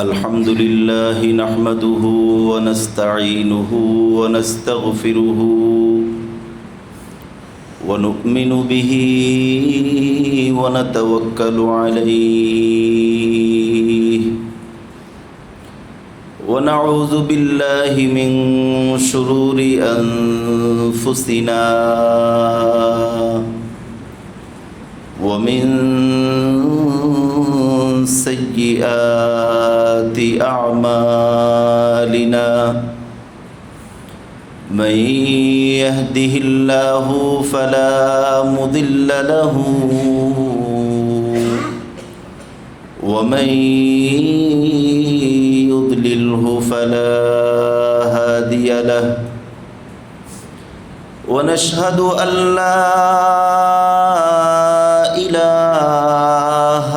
الحمد لله نحمده ونستعينه ونستغفره ونؤمن به ونتوكل عليه ونعوذ بالله من شرور أنفسنا ومن سيئات أعمالنا من يهده الله فلا مضل له ومن يضلله فلا هادي له ونشهد أن لا إله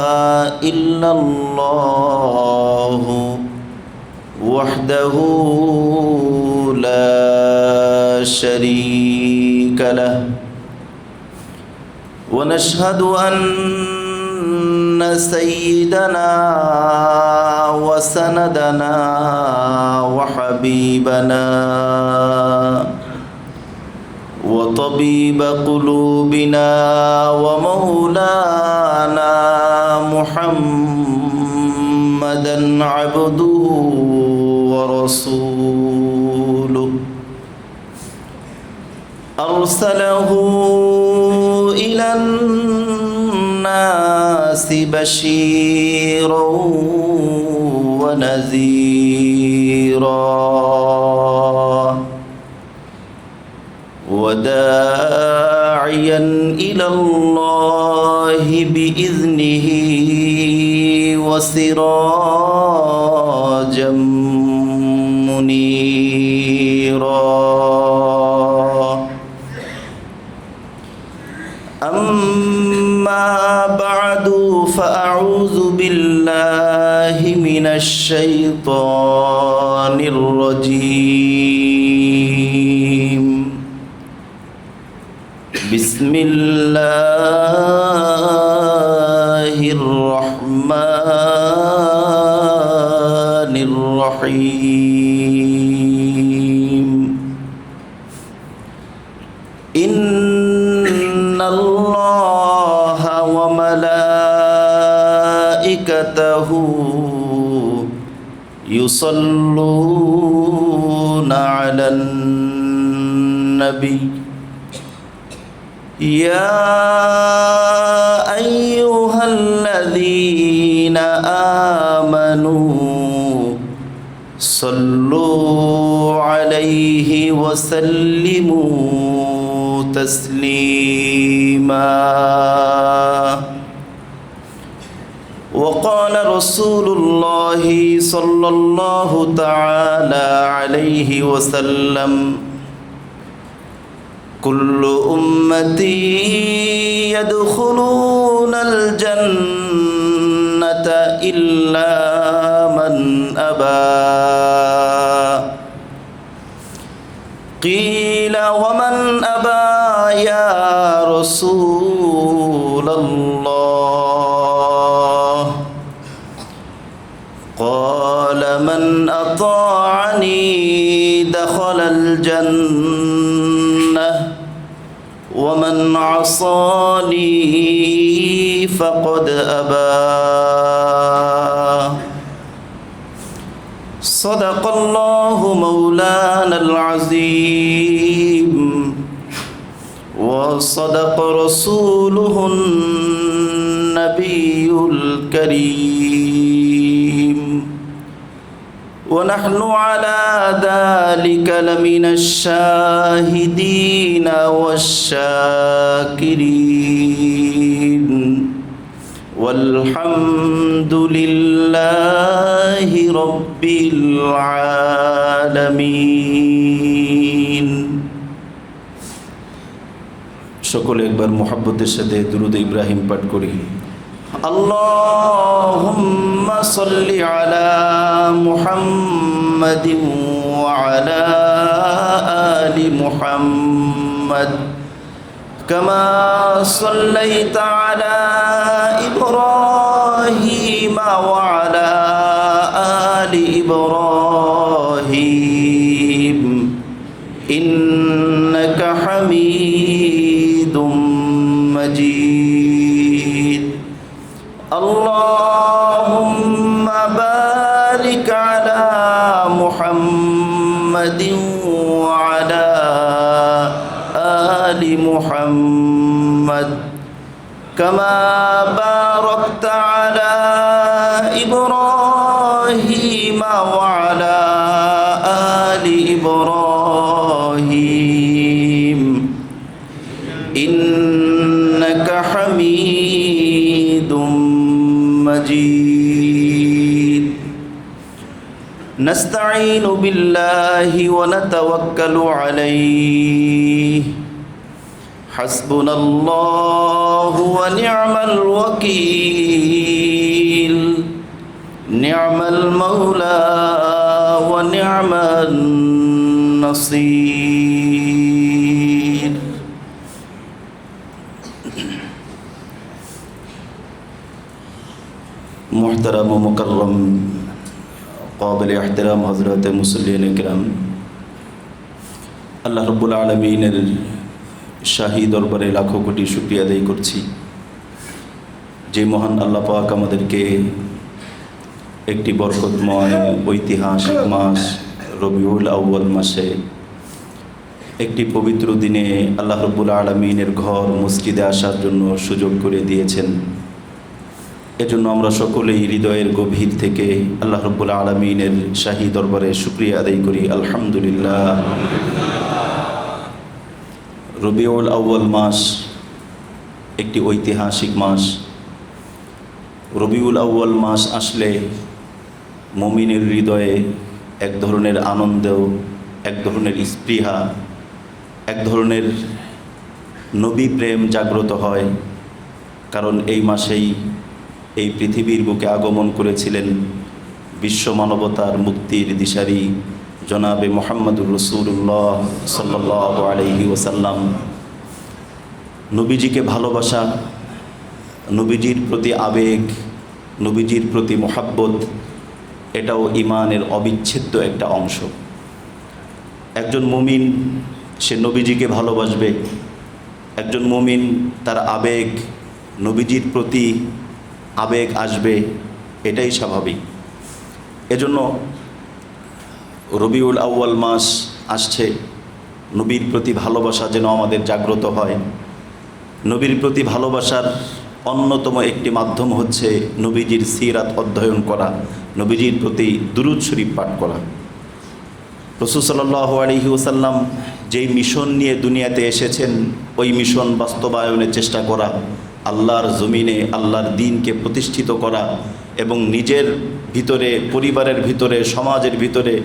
إلا الله وحده لا شريك له ونشهد أن سيدنا وسندنا وحبيبنا وطبيب قلوبنا ومولانا محمدا عبده ورسوله أرسله إلى الناس بشيرا ونذيرا وداعيا إلى الله بإذنه وسراجا منيرا أما بعد فأعوذ بالله من الشيطان الرجيم بسم الله الرحمن الرحيم إن الله وملائكته يصلون على النبي يا أيها الذين آمنوا صلوا عليه وسلموا تسليما وقال رسول الله صلى الله تعالى عليه وسلم كل أمتي يدخلون الجنة إلا من أبى قيل ومن أبى يا رسول الله قال من أطاعني دخل الجنة ومن عصاني فقد أبى صدق الله مولانا العظيم وصدق رسوله النبي الكريم ونحن على ذلك لمن الشاهدين والشاكرين والحمد لله رب العالمين সকলে একবার মুহাব্বতের সাথে দুরূদ ইব্রাহিম পাঠ করি اللهم صل على محمد وعلى آل محمد كما صليت على إبراهيم وعلى إبراهيم إنك حميد مجيد اللهم بارك على محمد وعلى آل محمد كما باركت على إبراهيم وعلى آل إبراهيم إنك حميد مجيد نستعين بالله ونتوكل عليه حسبنا الله ونعم الوكيل نعم المولى ونعم النصير محترم و مکرم قابل احترام حضرات মুসল্লিন کرام আল্লাহ রব্বুল আলামিনের শাহী দরবারে লাখো কোটি শুকরিয়া আদায় করছি যে মহান আল্লাহ পাক আমাদেরকে একটি বরকতময় ঐতিহাসিক মাস রবিউল আউয়াল মাসে একটি পবিত্র দিনে আল্লাহ রব্বুল আলামিনের ঘর মসজিদে আসার জন্য সুযোগ করে দিয়েছেন। এজন্য আমরা সকলেই হৃদয়ের গভীর থেকে আল্লাহ রব্বুল আলামিনের শাহী দরবারে শুকরিয়া আদায় করি আলহামদুলিল্লাহ। রবিউল আউয়াল মাস একটি ঐতিহাসিক মাস। রবিউল আউয়াল মাস আসলে মুমিনের হৃদয়ে এক ধরনের আনন্দ, এক ধরনের স্পৃহা, এক ধরনের নবী প্রেম জাগ্রত হয়। কারণ এই মাসেই এই পৃথিবীর বুকে আগমন করেছিলেন বিশ্ব মানবতার মুক্তির দিশারি জনাবে মুহাম্মদুর রাসূলুল্লাহ সাল্লাল্লাহু আলাইহি ওয়াসাল্লাম। নবীজিকে ভালোবাসা, নবীজির প্রতি আবেগ, নবীজির প্রতি মোহাব্বত, এটাও ঈমানের অবিচ্ছেদ্য একটা অংশ। একজন মুমিন সে নবীজিকে ভালোবাসবে, একজন মুমিন তার আবেগ, নবীজির প্রতি আবেগ আসবে, এটাই স্বাভাবিক। এজন্য রবিউল আউয়াল মাস আসছে, নবীর প্রতি ভালোবাসা যেন আমাদের জাগ্রত হয়। নবীর প্রতি ভালোবাসার অন্যতম একটি মাধ্যম হচ্ছে নবীজির সিরাত অধ্যয়ন করা, নবীজির প্রতি দুরূদ শরীফ পাঠ করা। রাসূল সাল্লাল্লাহু আলাইহি ওয়াসাল্লাম যেই মিশন নিয়ে দুনিয়াতে এসেছেন ওই মিশন বাস্তবায়নের চেষ্টা করা, আল্লাহর জমিনে আল্লাহর দ্বীনকে প্রতিষ্ঠিত করা এবং নিজের ভিতরে, পরিবারের ভিতরে, সমাজের ভিতরে,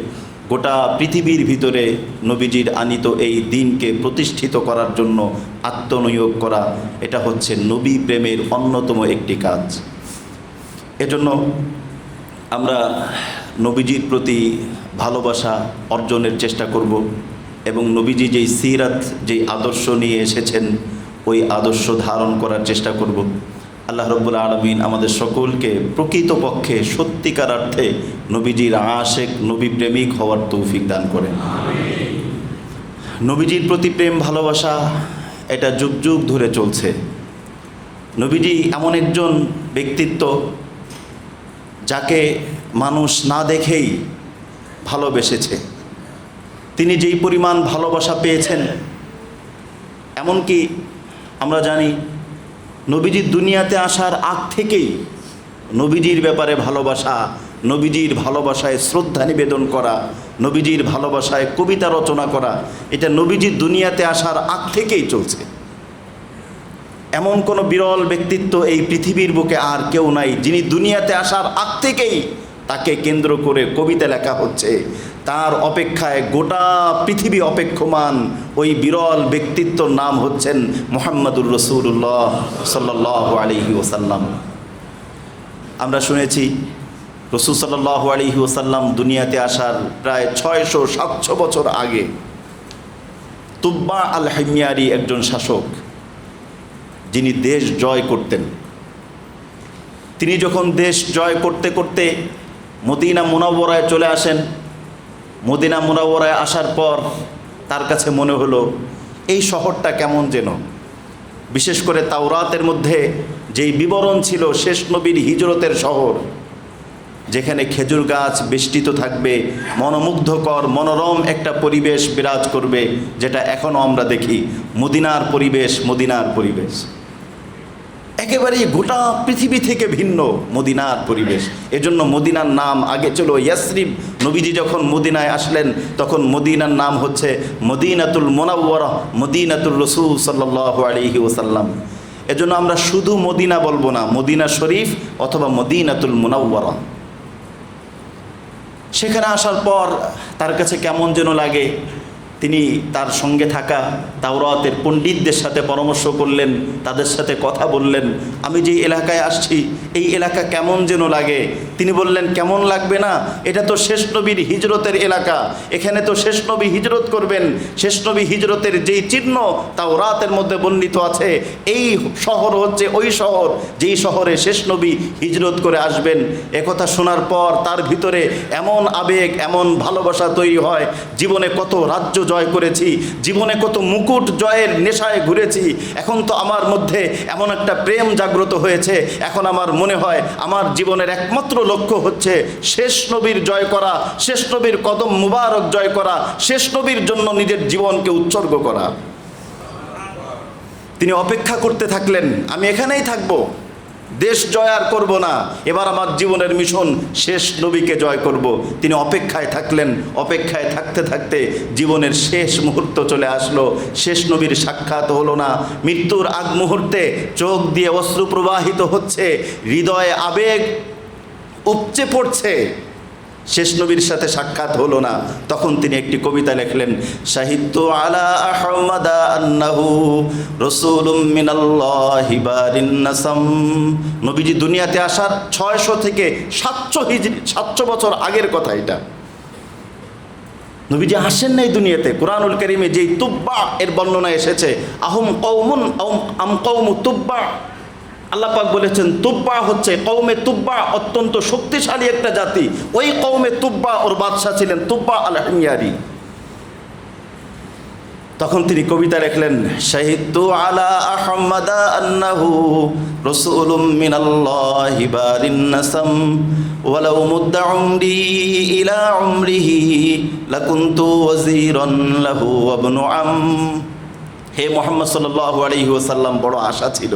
গোটা পৃথিবীর ভিতরে নবীজির আনিত এই দ্বীনকে প্রতিষ্ঠিত করার জন্য আত্মনিয়োগ করা, এটা হচ্ছে নবী প্রেমের অন্যতম একটি কাজ। এজন্য আমরা নবীজির প্রতি ভালোবাসা অর্জনের চেষ্টা করব এবং নবীজি যেই সিরাত, যেই আদর্শ নিয়ে এসেছেন ওই আদর্শ ধারণ করার চেষ্টা করব। আল্লাহ রাব্বুল আলামিন আমাদের সকলকে প্রকৃতপক্ষে সত্যিকার অর্থে নবীজির আশেক, নবী প্রেমিক হওয়ার তৌফিক দান করেন। নবীজির প্রতি প্রেম ভালোবাসা এটা যুগ যুগ ধরে চলছে। নবীজি এমন একজন ব্যক্তিত্ব যাকে মানুষ না দেখেই ভালোবেসেছে। তিনি যেই পরিমাণ ভালোবাসা পেয়েছেন, এমনকি আমরা জানি নবীজির দুনিয়াতে আসার আগ থেকেই নবীজির ব্যাপারে ভালোবাসা, নবীজির ভালোবাসায় শ্রদ্ধা নিবেদন করা, নবীজির ভালোবাসায় কবিতা রচনা করা, এটা নবীজির দুনিয়াতে আসার আগ থেকেই চলছে। এমন কোনো বিরল ব্যক্তিত্ব এই পৃথিবীর বুকে আর কেউ নাই যিনি দুনিয়াতে আসার আগ থেকেই তাকে কেন্দ্র করে কবিতা লেখা হচ্ছে। তার অপেক্ষায় গোটা পৃথিবী অপেক্ষমান ওই বিরল ব্যক্তিত্বর নাম হচ্ছেন মুহাম্মদুর রাসূলুল্লাহ সাল্লাল্লাহু আলাইহি ওয়াসাল্লাম। আমরা শুনেছি রাসূল সাল্লাল্লাহু আলাইহি ওয়াসাল্লাম দুনিয়াতে আসার প্রায় 600-700 বছর আগে তুব্বা আল হিময়ারি একজন শাসক, যিনি দেশ জয় করতেন। তিনি যখন দেশ জয় করতে করতে মদিনা মুনাওয়ারায় চলে আসেন। মদিনা মুনাওয়ারায় আসার পর তার কাছে মনে হলো এই শহরটা কেমন যেন, বিশেষ করে তাওরাতের মধ্যে যেই বিবরণ ছিল শেষ নবীর হিজরতের শহর, যেখানে খেজুর গাছ বেষ্টিত থাকবে, মনোমুগ্ধকর মনোরম একটা পরিবেশ বিরাজ করবে, যেটা এখনও আমরা দেখি। মদিনার পরিবেশ, মদিনার পরিবেশ একেবারেই গোটা পৃথিবী থেকে ভিন্ন মদিনার পরিবেশ। এজন্য মদিনার নাম আগে ছিল ইয়াসরিব। নবীজি যখন মদিনায় আসলেন তখন মদিনার নাম হচ্ছে মদিনাতুল মুনাওয়ারা, মদিনাতুর রাসূল সাল্লাল্লাহু আলাইহি ওয়াসাল্লাম। এজন্য আমরা শুধু মদিনা বলবো না, মদিনা শরীফ অথবা মদিনাতুল মুনাওয়ারা। সেখানে আসার পর তার কাছে কেমন যেন লাগে। তিনি তার সঙ্গে থাকা তাওরাতের পণ্ডিতদের সাথে পরামর্শ করলেন, তাদের সাথে কথা বললেন, আমি যে এলাকায় আসছি এই এলাকা কেমন যেন লাগে। তিনি বললেন, কেমন লাগবে না, এটা তো শেষ নবীর হিজরতের এলাকা, এখানে তো শেষ নবী হিজরত করবেন। শেষ নবী হিজরতের যেই চিহ্ন তাওরাতের মধ্যে বর্ণিত আছে, এই শহর হচ্ছে ওই শহর যেই শহরে শেষ নবী হিজরত করে আসবেন। একথা শোনার পর তার ভিতরে এমন আবেগ, এমন ভালোবাসা তৈরি হয়। জীবনে কত রাজ্য জয় করেছি, জীবনে কত মুকুট জয়ের নেশায় ঘুরেছি, এখন তো আমার মধ্যে এমন একটা প্রেম জাগ্রত হয়েছে। এখন আমার মনে হয় আমার জীবনের একমাত্র লক্ষ্য হচ্ছে শেষ নবীর জয় করা, শেষ নবীর কদম মুবারক জয় করা, শেষ নবীর জন্য নিজের জীবনকে উৎসর্গ করা। তিনি অপেক্ষা করতে থাকলেন, আমি এখানেই থাকবো, দেশ জয় আর করবো না, এবার আমার জীবনের মিশন শেষ নবীকে জয় করব। তিনি অপেক্ষায় থাকলেন। অপেক্ষায় থাকতে থাকতে জীবনের শেষ মুহূর্ত চলে আসলো, শেষ নবীর সাক্ষাৎ হলো না। মৃত্যুর আগ মুহূর্তে চোখ দিয়ে অশ্রু প্রবাহিত হচ্ছে, হৃদয়ে আবেগ উপচে পড়ছে, শেষ নবীর সাথে সাক্ষাৎ হলো না। তখন তিনি একটি কবিতা লিখলেন, শাহিদতু আলা আহমাদা আন্নাহু রাসূলুম মিনাল্লাহি বারিন নাসাম। নবীজি দুনিয়াতে আসার 600 থেকে 700 বছর আগের কথা এটা। নবীজি আসেন নাই দুনিয়াতে। কুরআনুল কারীমে যেই তুব্বা এর বর্ণনা এসেছে, আহুম কওমুন আম কওমু তুব্বা, আল্লাহ পাক বলেছেন তুব্বা হচ্ছে কওমে তুব্বা, অত্যন্ত শক্তিশালী একটা জাতি। ওই কওমে তুব্বা ওর বাদশা ছিলেন তুব্বা আল হিময়ারি। তখন তিনি কবিতা লিখলেন, শাহিদতু আলা আহমাদা আন্নাহু রাসূলুম মিনাল্লাহি বারিন নাসাম ওয়ালাউ মুদ্দা উমরি ইলা উমরিহি লাকুনতু ওয়াজিরান লাহু ওয়া ইবনু আম। হে মুহাম্মদ সাল্লাল্লাহু আলাইহি ওয়াসাল্লাম, বড় আশা ছিল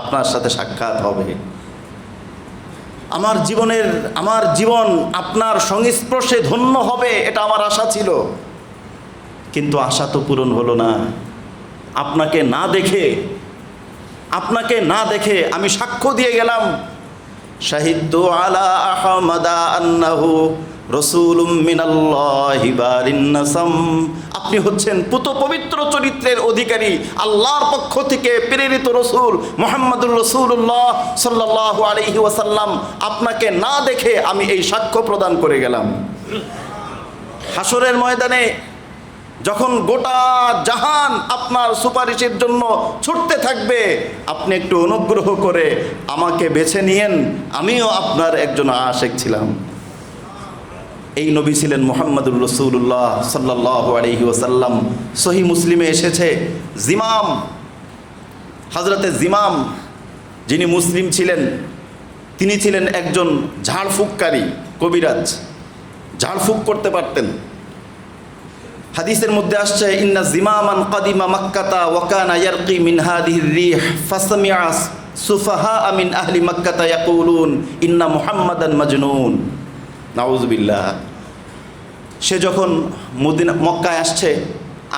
আপনার সাথে সাক্ষাৎ হবে। আমার জীবন আপনার সংস্পর্শে ধন্য হবে, এটা আমার আশা ছিল। কিন্তু আশা তো পূরণ হলো না। আপনাকে না দেখে আমি সাক্ষ্য দিয়ে গেলাম, শাহিদতু আলা আহমাদা আন্নাহু রাসূলুম মিনাল্লাহি বারিন নাসাম। আপনি হচ্ছেন পুত পবিত্র চরিত্রের অধিকারী, আল্লাহর পক্ষ থেকে প্রেরিত রসূল মুহাম্মদুর রাসূলুল্লাহ সাল্লাল্লাহু আলাইহি ওয়াসাল্লাম। আপনাকে না দেখে আমি এই সাক্ষ্য প্রদান করে গেলাম। হাসরের ময়দানে যখন গোটা জাহান আপনার সুপারিশের জন্য ছুটতে থাকবে, আপনি একটু অনুগ্রহ করে আমাকে বেছে নিয়েন, আমিও আপনার একজন আশিক ছিলাম। এই নবী ছিলেন মুহাম্মদুর রাসূলুল্লাহ সাল্লাল্লাহু আলাইহি ওয়াসাল্লাম। সহিহ মুসলিমে এসেছে, জিমাম, হযরতে জিমাম যিনি মুসলিম ছিলেন, তিনি ছিলেন একজন ঝাড়ফুঁককারী কবিরাজ, ঝাড়ফুঁক করতে পারতেন। হাদিসের মধ্যে আসছে, ইন্না জিমামান কাদিমা মাক্কাতা ওয়া কানা ইয়ারকি মিন হাদিহির রিহ ফাসামিআ সুফাহা মিন আহলি মাক্কাতা ইয়াকুলুন ইন্না মুহাম্মাদান মাজনুন। নাউযুবিল্লাহ। সে যখন মক্কায় আসছে,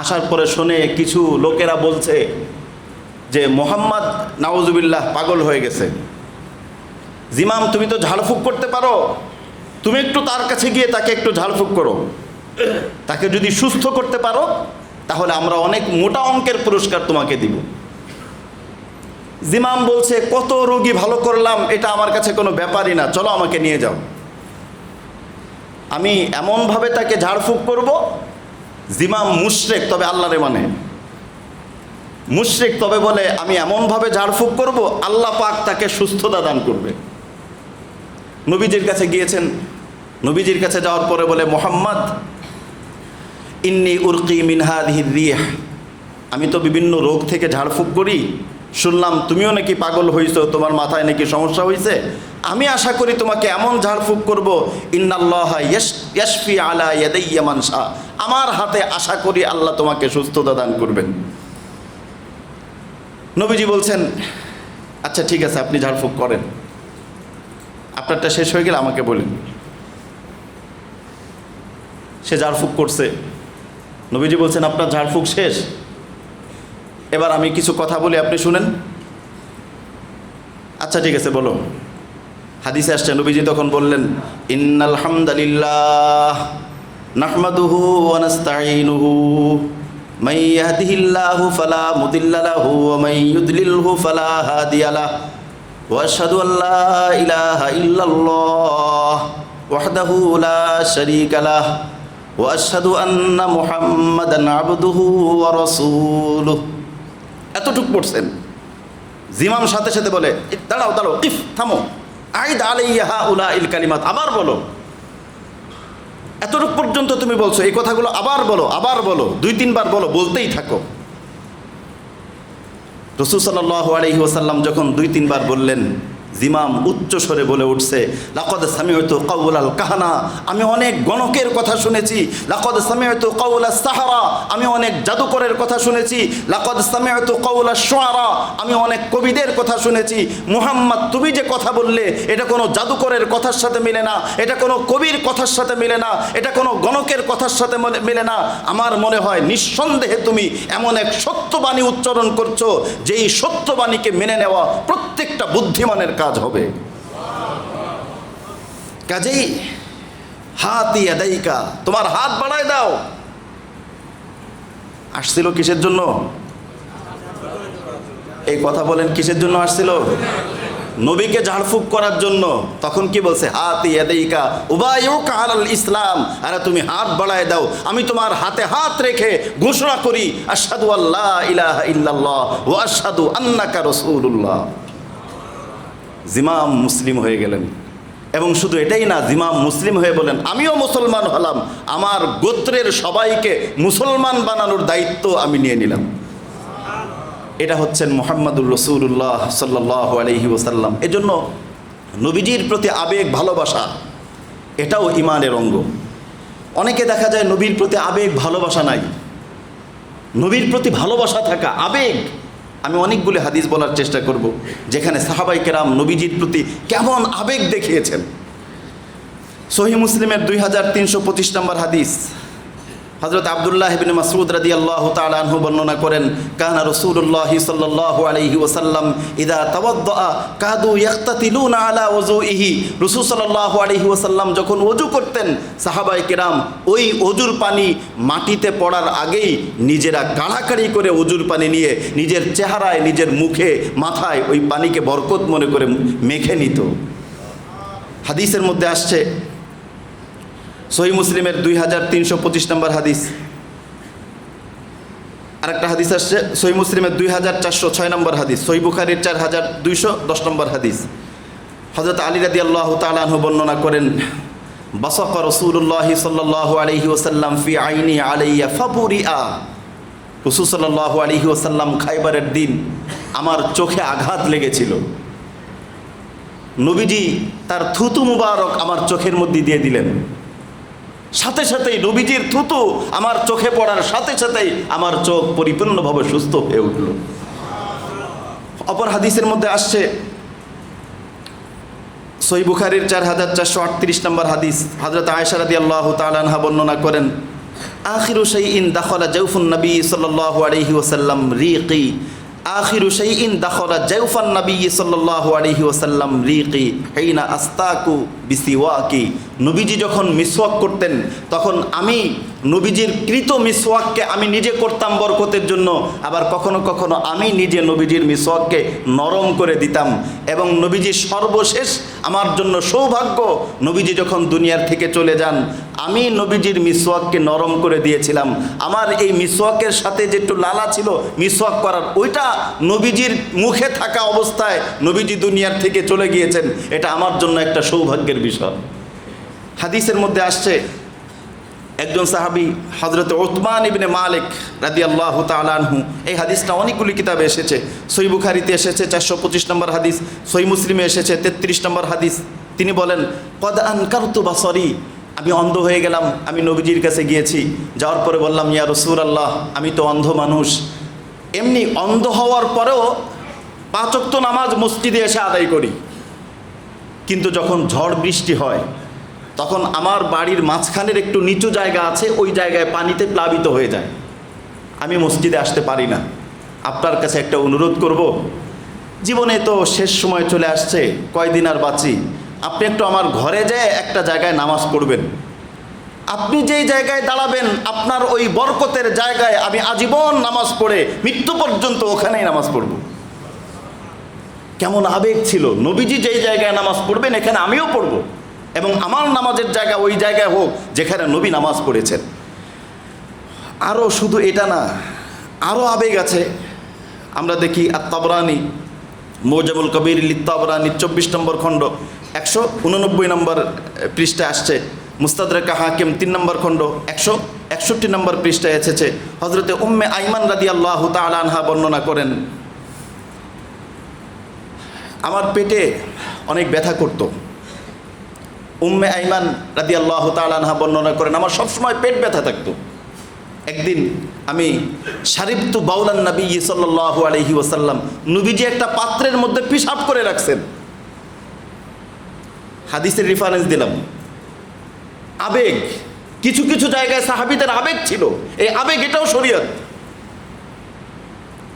আসার পরে শুনে কিছু লোকেরা বলছে যে মুহাম্মদ নাউযুবিল্লাহ পাগল হয়ে গেছে। জিমাম, তুমি তো ঝাড়ফুঁক করতে পারো, তুমি একটু তার কাছে গিয়ে তাকে একটু ঝাড়ফুঁক করো, তাকে যদি সুস্থ করতে পারো তাহলে আমরা অনেক মোটা অঙ্কের পুরস্কার তোমাকে দিব। জিমাম বলছে, কত রোগী ভালো করলাম, এটা আমার কাছে কোনো ব্যাপারই না, চলো আমাকে নিয়ে যাও, আমি এমনভাবে তাকে ঝাড়ফুঁক করব। জিমাম মুশরিক, তবে আল্লাহরে মানে মুশরিক, তবে বলে আমি এমনভাবে ঝাড়ফুঁক করব আল্লাহ পাক তাকে সুস্থতা দান করবে। নবীজির কাছে গিয়েছেন, নবীজির কাছে যাওয়ার পরে বলে, মুহাম্মদ ইন্নী উরকি মিন হাযিহির রিহ, আমি তো বিভিন্ন রোগ থেকে ঝাড়ফুঁক করি, শুনলাম তুমিও নাকি পাগল হইছো, তোমার মাথায় নাকি সমস্যা হয়েছে, আমি আশা করি তোমাকে এমন ঝাড়ফুঁক করব, ইন্নাল্লাহা ইয়াশফি আলা ইয়াদাইয়া মান শা, আমার হাতে আশা করি আল্লাহ তোমাকে সুস্থতা দান করবেন। নবীজি বলছেন, আচ্ছা ঠিক আছে, আপনি ঝাড়ফুঁক করেন, আপনারটা শেষ হয়ে গেলে আমাকে বলেন। সে ঝাড়ফুঁক করছে। নবীজি বলছেন, আপনার ঝাড়ফুঁক শেষ, এবার আমি কিছু কথা বলি, আপনি শুনেন। আচ্ছা ঠিক আছে, বলো। হাদিসে আসছে, নবীজি তখন বললেন, ইন্নাল হামদালিল্লাহ নাহমাদুহু ওয়া নাস্তাঈনুহু মান ইয়াহদিহিল্লাহু ফালা মুদিল্লা লাহু ওয়া মান ইউদ্লিলহু ফালা হাদিয়া লাহু ওয়া আশহাদু আল্লা ইলাহা ইল্লাল্লাহ ওয়াহদাহু লা শারীকা লাহু ওয়া আশহাদু আন্না মুহাম্মাদান আবদুহু ওয়া রাসূলুহু। এতটুকু পড়ছেন। জিমাম সাথে সাথে বলে, দাঁড়াও দাঁড়াও, ইফ, থামো, আইদ আলাইয়া হাউলাইল কালিমাত, আবার বলো। এতটুকু পর্যন্ত তুমি বলছো, এই কথাগুলো আবার বলো, আবার বলো, 2-3 বার বলো, বলতেই থাকো। রাসূল সাল্লাল্লাহু আলাইহি ওয়াসাল্লাম যখন 2-3 বার বললেন, জিমাম উচ্চ স্বরে বলে উঠছে, লাকাদ সামি'তু কাওলাল কাহানা, আমি অনেক গণকের কথা শুনেছি। লাকাদ সামি'তু কাওলাস সাহারা, আমি অনেক জাদুকরের কথা শুনেছি। লাকাদ সামি'তু কাওলাশ শুআরা, আমি অনেক কবিদের কথা শুনেছি। মুহাম্মদ, তুমি যে কথা বললে, এটা কোনো জাদুকরের কথার সাথে মিলে না, এটা কোনো কবির কথার সাথে মিলে না, এটা কোনো গণকের কথার সাথে মিলে না। আমার মনে হয় নিঃসন্দেহে তুমি এমন এক সত্যবাণী উচ্চারণ করছো, যেই সত্যবাণীকে মেনে নেওয়া প্রত্যেকটা বুদ্ধিমানের কাজ হবে। কাজেই হাতি ইয়াদাইকা, তোমার হাত বাড়ায় দাও। আসছিল কিসের জন্য? এই কথা বলেন, কিসের জন্য আসছিল? নবীকে ঝাড়ফুঁক করার জন্য। তখন কি বলছে? হাতি ইয়াদাইকা উবাইউকা আলাল ইসলাম, আরে তুমি হাত বাড়ায় দাও, আমি তোমার হাতে হাত রেখে ঘোষণা করি, আশহাদু আল্লা ইলাহা ইল্লাল্লাহ ওয়া আশহাদু আন্নাকা রাসূলুল্লাহ। জিমাম মুসলিম হয়ে গেলেন। এবং শুধু এটাই না, জিমাম মুসলিম হয়ে বলেন, আমিও মুসলমান হলাম, আমার গোত্রের সবাইকে মুসলমান বানানোর দায়িত্ব আমি নিয়ে নিলাম। এটা হচ্ছেন মুহাম্মাদুর রাসূলুল্লাহ সাল্লাল্লাহু আলাইহি ওয়াসাল্লাম। এজন্য নবীজির প্রতি আবেগ, ভালোবাসা, এটাও ঈমানের অঙ্গ। অনেকে দেখা যায় নবীর প্রতি আবেগ, ভালোবাসা নাই। নবীর প্রতি ভালোবাসা থাকা, আবেগ। আমি অনেকগুলি হাদিস বলার চেষ্টা করব, যেখানে সাহাবায়ে কেরাম নবীজির প্রতি কেমন আবেগ দেখিয়েছেন। সহিহ মুসলিমের 2325 নম্বর হাদিস, হযরত আব্দুল্লাহ ইবনে মাসউদ রাদিয়াল্লাহু তাআলা আনহু বর্ণনা করেন, কানা রাসূলুল্লাহ সাল্লাল্লাহু আলাইহি ওয়াসাল্লাম ইযা তাওয়াদ্দা কাদু ইয়াক্তাতিলুনা আলা ওযুইহি, রাসূল সাল্লাল্লাহু আলাইহি ওয়াসাল্লাম যখন ওযু করতেন, সাহাবায়ে কেরাম ওই ওযুর পানি মাটিতে পড়ার আগেই নিজেরা কাড়াকাড়ি করে ওযুর পানি নিয়ে নিজের চেহারায়, নিজের মুখে, মাথায় ওই পানিকে বরকত মনে করে মেখে নিত। হাদিসের মধ্যে আসছে, সহিহ মুসলিমের 2325 নম্বর হাদিস। আরেকটা হাদিস আসছে সহিহ মুসলিমের 2406 নম্বর হাদিস, সহিহ বুখারীর 4210 নম্বর হাদিস। হযরত আলী রাদিয়াল্লাহু তাআলা আনহু বর্ণনা করেন, বাসাকা রাসূলুল্লাহ সাল্লাল্লাহু আলাইহি ওয়াসাল্লাম ফি আইনি আলাইয়া ফাবুরিআ, রাসূল সাল্লাল্লাহু আলাইহি ওয়াসাল্লাম খায়বারের দিন আমার চোখে আঘাত লেগেছিল। নবীজি তার থুতু মুবারক আমার চোখের মধ্যে দিয়ে দিলেন। সাথে সাথেই নবীজির থুতু আমার চোখে পড়ার সাথে সাথেই আমার চোখ পরিপূর্ণভাবে সুস্থ হয়ে উঠল। অপর হাদিসের মধ্যে আসছে, সহিহ বুখারীর 4438 নম্বর হাদিস, হযরত আয়েশা রাদিয়াল্লাহু তাআলা আনহা বর্ণনা করেন, আখিরু শাইইন দাখালা জাওফুন নবী সাল্লাল্লাহু আলাইহি ওয়াসাল্লাম রিqi, আখিরু শাইইন দাখালা জাওফান নবী সাল্লাল্লাহু আলাইহি ওয়াসাল্লাম রিqi হিনা আস্তাকু বিসিওয়াকি। নবীজি যখন মিসওয়াক করতেন, তখন আমি নবীজির কৃত মিসওয়াককে আমি নিজে করতাম বরকতের জন্য, আবার কখনো কখনো আমি নিজে নবীজির মিসওয়াককে নরম করে দিতাম। এবং নবীজি সর্বশেষ আমার জন্য সৌভাগ্য, নবীজি যখন দুনিয়ার থেকে চলে যান, আমি নবীজির মিসওয়াককে নরম করে দিয়েছিলাম। আমার এই মিসওয়াকের সাথে যে একটু লালা ছিল মিসওয়াক করার, ওইটা নবীজির মুখে থাকা অবস্থায় নবীজি দুনিয়ার থেকে চলে গিয়েছেন, এটা আমার জন্য একটা সৌভাগ্যের বিষয়। হাদিসের মধ্যে আসছে একজন সাহাবী হযরত উসমান ইবনে মালিক রাদিয়াল্লাহু তাআলা আনহু, এই হাদিসটা অনেকগুলি কিতাবে এসেছে। সহিহ বুখারীতে এসেছে 425 নম্বর হাদিস, সহিহ মুসলিমে এসেছে 33 নম্বর হাদিস। তিনি বলেন, কদ আনকারতু বাসরি, আমি অন্ধ হয়ে গেলাম, আমি নবীজির কাছে গিয়েছি, যাওয়ার পরে বললাম, ইয়া রাসূলুল্লাহ, আমি তো অন্ধ মানুষ, এমনি অন্ধ হওয়ার পরেও 5 ওয়াক্ত নামাজ মসজিদে এসে আদায় করি, কিন্তু যখন ঝড় বৃষ্টি হয় তখন আমার বাড়ির মাঝখানের একটু নিচু জায়গা আছে, ওই জায়গায় পানিতে প্লাবিত হয়ে যায়, আমি মসজিদে আসতে পারি না। আপনার কাছে একটা অনুরোধ করব, জীবনে তো শেষ সময় চলে আসছে, কয়দিন আর বাঁচি, আপনি একটু আমার ঘরে যেয়ে একটা জায়গায় নামাজ পড়বেন। আপনি যেই জায়গায় দাঁড়াবেন আপনার ওই বরকতের জায়গায় আমি আজীবন নামাজ পড়ে মৃত্যু পর্যন্ত ওখানেই নামাজ পড়ব। কেমন আবেগ ছিল, নবীজি যেই জায়গায় নামাজ পড়বেন এখানে আমিও পড়ব, এবং আমার নামাজের জায়গা ওই জায়গায় হোক যেখানে নবী নামাজ পড়েছেন। আরও শুধু এটা না, আরও আবেগ আছে। আমরা দেখি আত-তাবরানী মুজামুল কবির লিত-তাবরানী 24 নম্বর খণ্ড 189 নম্বর পৃষ্ঠায় আসছে, মুস্তাদরাক হাকিম 3 নম্বর খণ্ড 161 নম্বর পৃষ্ঠায় এসেছে। হযরতে উম্মে আইমান রাদিয়াল্লাহু তাআলা আনহা বর্ণনা করেন, আমার পেটে অনেক ব্যথা করত। উম্মে আইমান রাদিয়াল্লাহু তাআলা আনহা বর্ণনা করেন, আমার সবসময় পেট ব্যথা থাকতো। একদিন আমি শারিবতু বাউলান নবী সাল্লাল্লাহু আলাইহি ওয়াসাল্লাম, নবীজি একটা পাত্রের মধ্যে পেশাব করে রাখছেন। হাদিসের রেফারেন্স দিলাম। আবেগ, কিছু কিছু জায়গায় সাহাবীদের আবেগ ছিল, এই আবেগ এটাও শরীয়ত।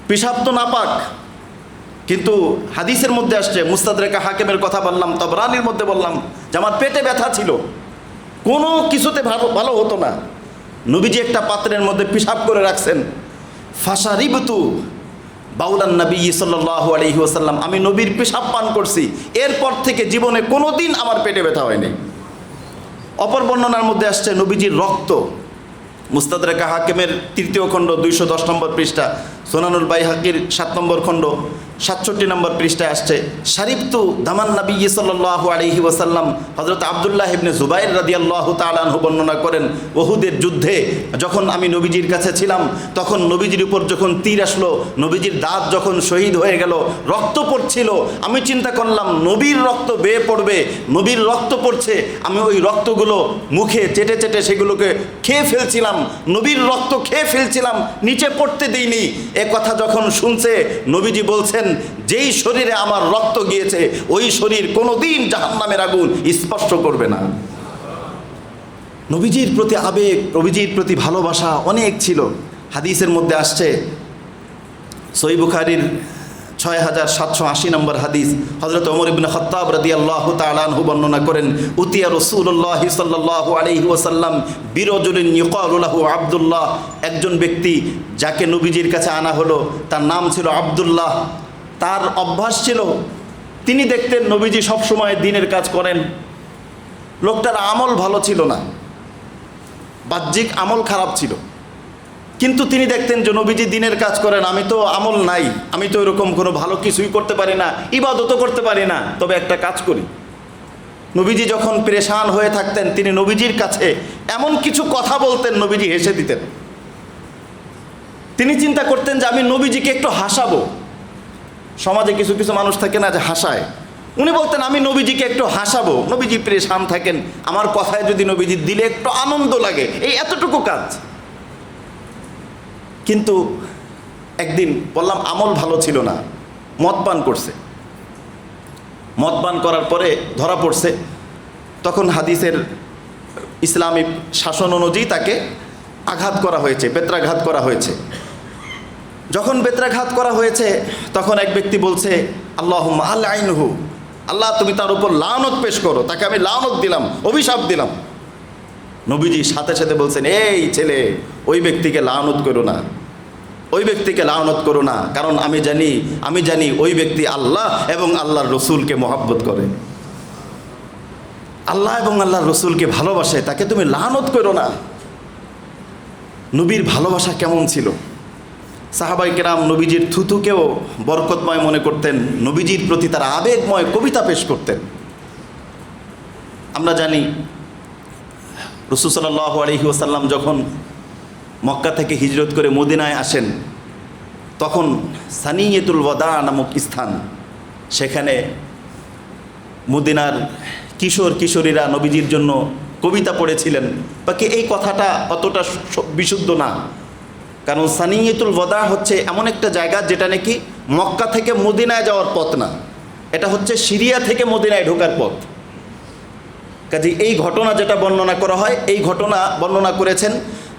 পেশাব তো নাপাক, কিন্তু হাদিসের মধ্যে আসছে, মুস্তাদরাক হাকিমের কথা বললাম, তাবরানির মধ্যে বললাম যে আমার পেটে ব্যথা ছিল, কোনো কিছুতে ভালো হতো না, নবীজি একটা পাত্রের মধ্যে পেশাব করে রাখছেন। ফাশারিবতু বাউলান নবী সাল্লাল্লাহু আলাইহি ওয়াসাল্লাম, আমি নবীর পেশাব পান করছি, এরপর থেকে জীবনে কোনো দিন আমার পেটে ব্যথা হয়নি। অপর বর্ণনার মধ্যে আসছে নবীজির রক্ত, মুস্তাদরাক হাকিমের 3য় খণ্ড 210 নম্বর পৃষ্ঠা, সুনানুল বাইহাকির 7 নম্বর খণ্ড 67 নম্বর পৃষ্ঠায় আসছে, শারিবতু দামান নবী সাল্লাল্লাহু আলাইহি ওয়াসাল্লাম। হযরত আব্দুল্লাহ ইবনে জুবাইর রাদিয়াল্লাহু তাআলা আনহু বর্ণনা করেন, উহুদের যুদ্ধে যখন আমি নবীজির কাছে ছিলাম, তখন নবীজির উপর যখন তীর আসলো, নবীজির দাঁত যখন শহীদ হয়ে গেল, রক্ত পড়ছিল, আমি চিন্তা করলাম নবীর রক্ত বেয়ে পড়বে, নবীর রক্ত পড়ছে, আমি ওই রক্তগুলো মুখে চেটে চেটে সেগুলোকে খেয়ে ফেলছিলাম, নবীর রক্ত খেয়ে ফেলছিলাম, নিচে পড়তে দিইনি। এ কথা যখন শুনছে, নবীজি বলছেন, যেই শরীরে আমার রক্ত গিয়েছে ওই শরীর কোনোদিন জাহান্নামের আগুন স্পর্শ করবে না। নবীজির প্রতি আবেগ, নবীজির প্রতি ভালোবাসা অনেক ছিল। হাদিসের মধ্যে আসছে, সহিহ বুখারীর 6780 নম্বর হাদিস, হযরত ওমর ইবনে খাত্তাব রাদিয়াল্লাহু তাআলা আনহু বর্ণনা করেন, উতিয়া রাসূলুল্লাহ সাল্লাল্লাহু আলাইহি ওয়াসাল্লাম বিরজুলিন ইউকালু লাহু আব্দুল্লাহ, একজন ব্যক্তি যাকে নবীজির কাছে আনা হলো, তার নাম ছিল আব্দুল্লাহ। তার অভ্যাস ছিল, তিনি দেখতেন নবীজি সবসময় দিনের কাজ করেন। লোকটার আমল ভালো ছিল না, বাহ্যিক আমল খারাপ ছিল, কিন্তু তিনি দেখতেন যে নবীজি দিনের কাজ করেন, আমি তো আমল নাই, আমি তো এরকম কোনো ভালো কিছুই করতে পারি না, ইবাদতও করতে পারি না, তবে একটা কাজ করি। নবীজি যখন পেরেশান হয়ে থাকতেন, তিনি নবীজির কাছে এমন কিছু কথা বলতেন, নবীজি হেসে দিতেন। তিনি চিন্তা করতেন যে আমি নবীজিকে একটু হাসাবো। সমাজে কিছু কিছু মানুষ থাকে না যে হাসায়, উনি বলতেন আমি নবীজিকে একটু হাসাবো। নবীজি পেরেশান থাকেন, আমার কথায় যদি নবীজি দিলে একটু আনন্দ লাগে, এই এতটুকু কাজ। কিন্তু একদিন বললাম আমল ভালো ছিল না, মদ পান করছে, মদ পান করার পরে ধরা পড়ছে। তখন হাদিসের ইসলামী শাসন অনুযায়ী তাকে আঘাত করা হয়েছে, বেত্রাঘাত করা হয়েছে। যখন বেত্রাঘাত করা হয়েছে তখন এক ব্যক্তি বলছে, আল্লাহুম্মা আলআইনহু, আল্লাহ তুমি তার উপর লানত পেশ করো, তাকে আমি লানত দিলাম, অভিশাপ দিলাম। নবীজি সাথে সাথে বলছেন, এই ছেলে, ওই ব্যক্তিকে লানত করো না, ওই ব্যক্তিকে লানত করো না, কারণ আমি জানি ওই ব্যক্তি আল্লাহ এবং আল্লাহর রসুলকে মহব্বত করে, আল্লাহ এবং আল্লাহর রসুলকে ভালোবাসে, তাকে তুমি লানত করো না। নবীর ভালোবাসা কেমন ছিল! সাহাবায়ে কেরাম নবীজির থুতুকেও বরকতময় মনে করতেন, নবীজির প্রতি তারা আবেগময় কবিতা পেশ করতেন। আমরা জানি রাসূল সাল্লাল্লাহু আলাইহি ওয়াসাল্লাম যখন মক্কা থেকে হিজরত করে মদিনায় আসেন, তখন সানিয়াতুল ওয়াদা নামক স্থান, সেখানে মদিনার কিশোর কিশোরীরা নবীজির জন্য কবিতা পড়েছিলেন। বাকি এই কথাটা অতটা বিশুদ্ধ না, কারণ সানিয়াতুল ওয়াদা হচ্ছে এমন একটা জায়গা যেটা নাকি মক্কা থেকে মদিনায় যাওয়ার পথ না, এটা হচ্ছে সিরিয়া থেকে মদিনায় ঢোকার পথ। কাজে এই ঘটনা যেটা বর্ণনা করা হয়, এই ঘটনা বর্ণনা করেছেন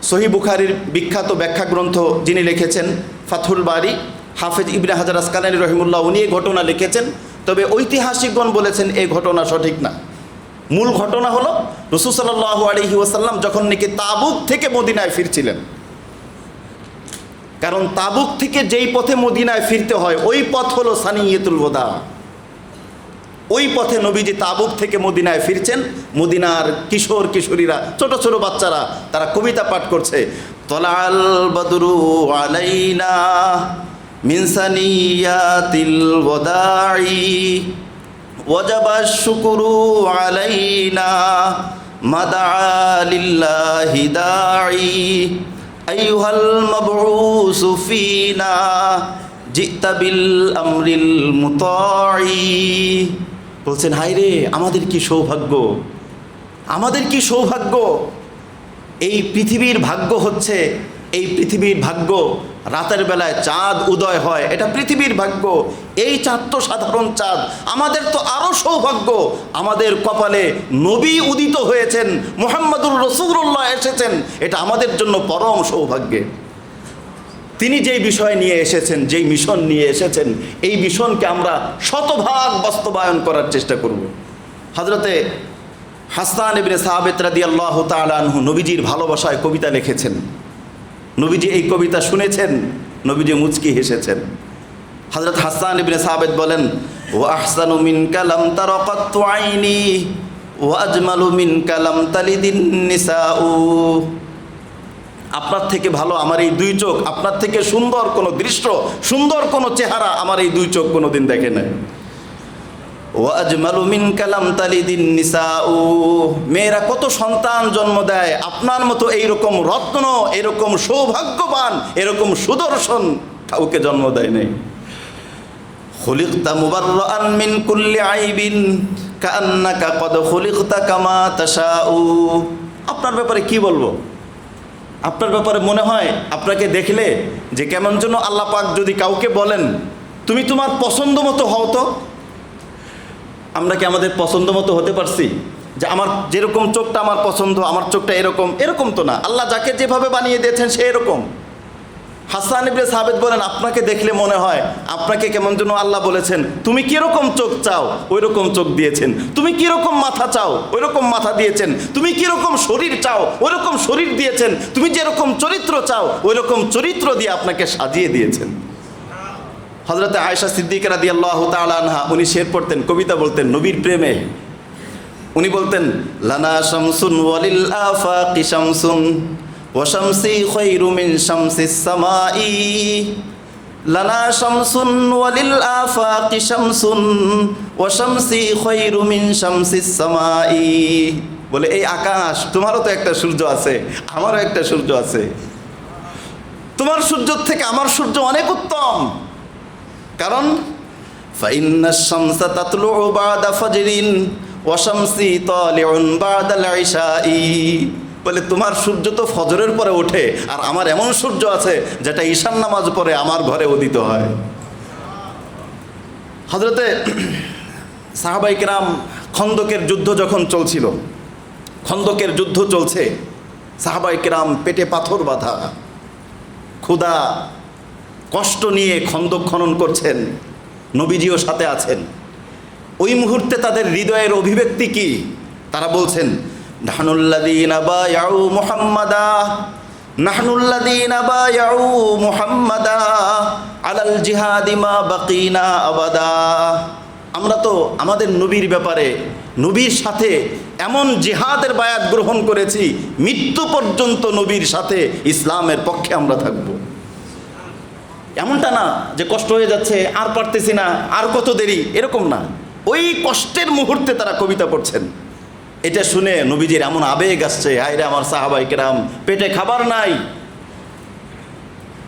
সহিহ বুখারীর বিখ্যাত ব্যাখ্যা গ্রন্থ যিনি লিখেছেন ফাথুল বারী, হাফেজ ইবনে হাজার আসকালানী রহিমুল্লাহ, উনি এই ঘটনা লিখেছেন। তবে ঐতিহাসিকগণ বলেছেন এই ঘটনা সঠিক না। মূল ঘটনা হলো রাসূল সাল্লাল্লাহু আলাইহি ওয়াসাল্লাম যখন নাকি তাবুক থেকে মদিনায় ফিরছিলেন, কারণ তাবুক থেকে যেই পথে মদিনায় ফিরতে হয় ওই পথ হলো সানিয়াতুল ওয়াদা। ওই পথে নবীজি তাবুক থেকে মদিনায় ফিরছেন। মদিনার কিশোর কিশোরীরা, ছোট ছোট বাচ্চারা, তারা কবিতা পাঠ করছে, তলাল বদরু আলাইনা মিন সানিয়াতিল ওয়াদাই ওয়াজাবাশ শুকরু আলাইনা মাদা লিল্লাহি দাঈ আইয়ুহাল মাবউসু ফিনা জিতা বিল আমরিল মুতাঈ। বলছেন, হায় রে, আমাদের কি সৌভাগ্য, আমাদের কি সৌভাগ্য। এই পৃথিবীর ভাগ্য হচ্ছে, এই পৃথিবীর ভাগ্য রাতের বেলায় চাঁদ উদয় হয়, এটা পৃথিবীর ভাগ্য। এই চাঁদ তো সাধারণ চাঁদ, আমাদের তো আরও সৌভাগ্য, আমাদের কপালে নবী উদিত হয়েছেন, মুহাম্মদুর রাসূলুল্লাহ এসেছেন, এটা আমাদের জন্য পরম সৌভাগ্যের। তিনি যেই বিষয় নিয়ে এসেছেন, যেই মিশন নিয়ে এসেছেন, এই মিশনকে আমরা শতভাগ বাস্তবায়ন করার চেষ্টা করব। হযরতে হাসান ইবনে সাবিত রাদিয়াল্লাহু তাআলা আনহু নবীজির ভালোবাসায় কবিতা লিখেছেন। নবীজি এই কবিতা শুনেছেন, নবীজি মুচকি হেসেছেন। হযরত হাসান ইবনে সাবিত বলেন, ওয়া আহসানু মিনকা লাম তারা কাত্তু আইনি ওয়া আজমালু মিনকা লাম তালিদিন নিসাউ। আপনার থেকে ভালো আমার এই দুই চোখ, আপনার থেকে সুন্দর কোনো দৃশ্য, সুন্দর কোনো চেহারা আমার এই দুই চোখ কোনোদিন দেখে নাই। ওয়া আজমালু মিনকা লাম তালিদিন নিসাউ, মেয়েরা কত সন্তান জন্ম দেয়, আপনার মতো এইরকম রত্ন, এরকম সৌভাগ্যবান, এরকম সুদর্শন কাউকে জন্ম দেয় নাই। খুলিকতা মুবাররাআন মিন কুল্লি আইবিন কাআন্নাকা কদ খুলিকতা কামা তাশাউ। আপনার ব্যাপারে কি বলবো, আপনার ব্যাপারে মনে হয় আপনাকে দেখলে যে কেমন যেন আল্লাহ পাক যদি কাউকে বলেন তুমি তোমার পছন্দ মতো হও। তো আমরা কি আমাদের পছন্দ মতো হতে পারছি? যে আমার যেরকম চোখটা আমার পছন্দ, আমার চোখটা এরকম, এরকম তো না। আল্লাহ যাকে যেভাবে বানিয়ে দিয়েছেন সে এরকম। হাসান ইবনে সাবিত বলেন, আপনাকে দেখলে মনে হয় আপনাকে কেমন যেন আল্লাহ বলেছেন তুমি কীরকম চোখ চাও ওই রকম চোখ দিয়েছেন, তুমি কীরকম মাথা চাও ওই রকম মাথা দিয়েছেন, তুমি কীরকম শরীর চাও ওই রকম শরীর দিয়েছেন, তুমি যেরকম চরিত্র চাও ওই রকম চরিত্র দিয়ে আপনাকে সাজিয়ে দিয়েছেন। হযরতে আয়েশা সিদ্দিকা রাদিয়াল্লাহু তাআলা আনহা উনি শের পড়তেন, কবিতা বলতেন নবীর প্রেমে। উনি বলতেন, লানা শামসুন ওয়ালিল আফাকি শামসুন ওয়া শামসি খায়রু মিন শামসিস সামাই, লানা শামসুন ওয়ালিল আফাকি শামসুন ওয়া শামসি খায়রু মিন শামসিস সামাই। বলে এই আকাশ, তোমারও তো একটা সূর্য আছে, আমারও একটা সূর্য আছে, তোমার সূর্য থেকে আমার সূর্য অনেক উত্তম। কারণ ফাইন্নাশ শামসা তাতলুউ বা'দা ফাজরিন ওয়া শামসি তালিউন বা'দাল ইশাই। বলে তোমার সূর্য তো ফজরের পরে ওঠে, আর আমার এমন সূর্য আছে যেটা ঈশান নামাজ পরে আমার ঘরে উদিত হয়। হযরতে সাহাবায়ে কেরাম, খন্দকের যুদ্ধ যখন চলছিল, খন্দকের যুদ্ধ চলছে, সাহাবায়ে কেরাম পেটে পাথর বাঁধা, ক্ষুধা কষ্ট নিয়ে খন্দক খনন করছেন, নবীজিও সাথে আছেন। ওই মুহূর্তে তাদের হৃদয়ের অভিব্যক্তি কি? তারা বলছেন, নাহনুল্লাযীনা বায়াউ মুহাম্মাদা, নাহনুল্লাযীনা বায়াউ মুহাম্মাদা আলাল জিহাদি মা বাকিনা আবাদা। আমরা তো আমাদের নবীর ব্যাপারে, নবীর সাথে এমন জিহাদের বায়াত গ্রহণ করেছি, মৃত্যু পর্যন্ত নবীর সাথে ইসলামের পক্ষে আমরা থাকব। এমনটা না যে কষ্ট হয়ে যাচ্ছে আর পারতেছি না, আর কত দেরি, এরকম না। ওই কষ্টের মুহূর্তে তারা কবিতা পড়ছেন। এটা শুনে নবীজির এমন আবেগ আসছে, হায় রে আমার সাহাবায়ে কেরাম, পেটে খাবার নাই,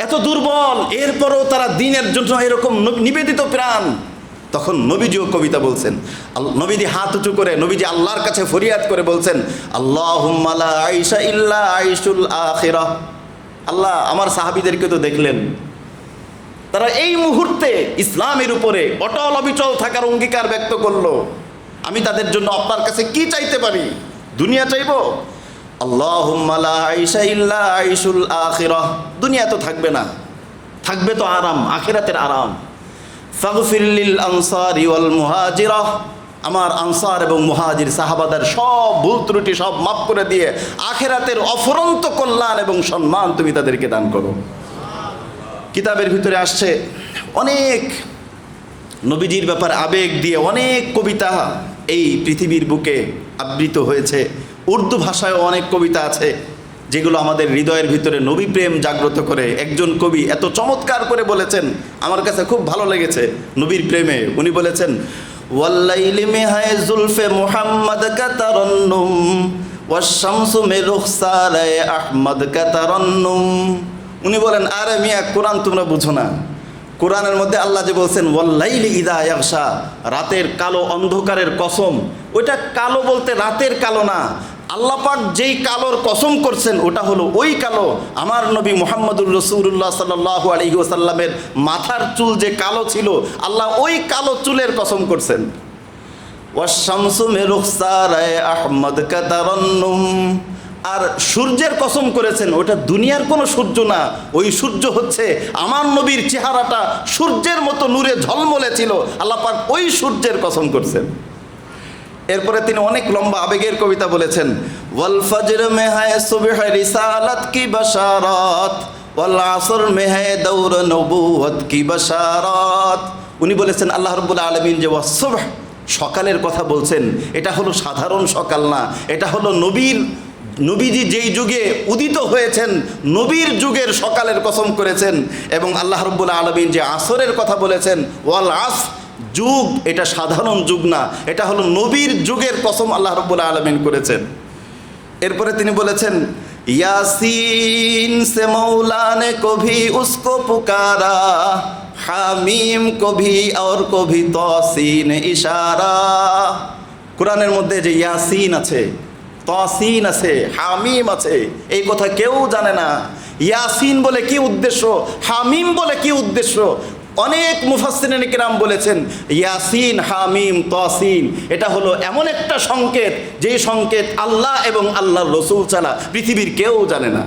এত দুর্বল, এরপরও তারা দ্বীনের জন্য এরকম নিবেদিত প্রাণ। তখন নবীজিও কবিতা বলছেন, নবীজি হাত উঁচু করে নবীজি আল্লাহর কাছে ফরিয়াদ করে বলছেন, আল্লাহুম্মা লা আইশা ইল্লা আইশুল আখিরাহ। আল্লাহ, আমার সাহাবীদেরকে তো দেখলেন, তারা এই মুহূর্তে ইসলামের উপরে অটল অবিচল থাকার অঙ্গীকার ব্যক্ত করলো। আমি তাদের জন্য আপনার কাছে কি চাইতে পারি? দুনিয়া চাইবো? আল্লাহুম্মা লা আইশা ইল্লা আইশুল আখিরাহ। দুনিয়া তো থাকবে না, থাকবে তো আরাম, আখিরাতের আরাম। ফাগফির লিল আনসারি ওয়াল মুহাজিরাহ। আমার আনসার এবং মুহাজির সাহাবাদের সব ভুল ত্রুটি সব মাফ করে দিয়ে আখিরাতের অফুরন্ত কল্যাণ এবং সম্মান তুমি তাদেরকে দান করো। কিতাবের ভিতরে আসছে অনেক নবীজির ব্যাপারে আবেগ দিয়ে অনেক কবিতা এই পৃথিবীর বুকে আবৃত হয়েছে। উর্দু ভাষায়ও অনেক কবিতা আছে যেগুলো আমাদের হৃদয়ের ভিতরে নবী প্রেম জাগ্রত করে। একজন কবি এত চমৎকার করে বলেছেন, আমার কাছে খুব ভালো লেগেছে নবীর প্রেমে। উনি বলেছেন, ওয়াল্লাইলি মে হায় জুলফে মুহাম্মদ কা তারান্নুম ওয়াশ-শামসু মে রুখসারায়ে আহমদ কা তারান্নুম। উনি বলেন, আরে মিয়া, কোরআন তোমরা বুঝো না। কোরআনের মধ্যে আল্লাহ যে বলছেন ওয়াল্লাইলি ইযা ইয়াগশা, রাতের কালো অন্ধকারের কসম, ওইটা কালো বলতে রাতের কালো না। আল্লাহ পাক যেই কালোর কসম করছেন ওটা হলো ওই কালো, আমার নবী মুহাম্মদুর রাসূলুল্লাহ সাল্লাল্লাহু আলাইহি ওয়াসাল্লামের মাথার চুল যে কালো ছিল, আল্লাহ ওই কালো চুলের কসম করছেন। ওয়াশ-শামসু মে রুখসারায়ে আহমদ কা তারান্নুম। আর সূর্যের কসম করেছেন, ওটা দুনিয়ার কোনো সূর্য না, ওই সূর্য হচ্ছে আমার নবীর চেহারাটা সূর্যের মতো নূরে ঝলমলে ছিল, আল্লাহ পাক ওই সূর্যের কসম করছেন। এরপরে তিনি অনেক লম্বা আবেগের কবিতা বলেছেন, ওয়াল ফজর মে হায় সুবহ রিসালাত কি বাশারাত ওয়াল আসর মে হায় দৌর নবুওয়াত কি বাশারাত। উনি বলেছেন আল্লাহ রাব্বুল আলামিন যে ওয়াস-সুবহ, সকালের কথা বলছেন, এটা হলো সাধারণ সকাল না, এটা হলো নবীজি যেই যুগে উদিত হয়েছেন নবীর যুগের সকালের কসম করেছেন। এবং আল্লাহ রাব্বুল আলামিন যে আসরের কথা বলেছেন, ওয়াল আসর, যুগ, এটা সাধারণ যুগ না, এটা হলো নবীর যুগের কসম আল্লাহ রাব্বুল আলামিন করেছেন। এরপরে তিনি বলেছেন, ইয়াসিন সে মৌলা নে কভি উসকো পুকারা হামিম কভি और কভি তাসিন ইশারা। কোরআনের মধ্যে যে ইয়াসিন আছে, তাসিন আছে, হামিম আছে, এই কথা কেউ জানে না। ইয়াসিন বলে কি উদ্দেশ্য, হামিম বলে কি উদ্দেশ্য, অনেক মুফাসসিরিন কিরাম বলেছেন ইয়াসিন, হামিম, তাসিন এটা হলো এমন একটা সংকেত, যেই সংকেত আল্লাহ এবং আল্লাহর রাসূল ছাড়া পৃথিবীর কেউ জানে না।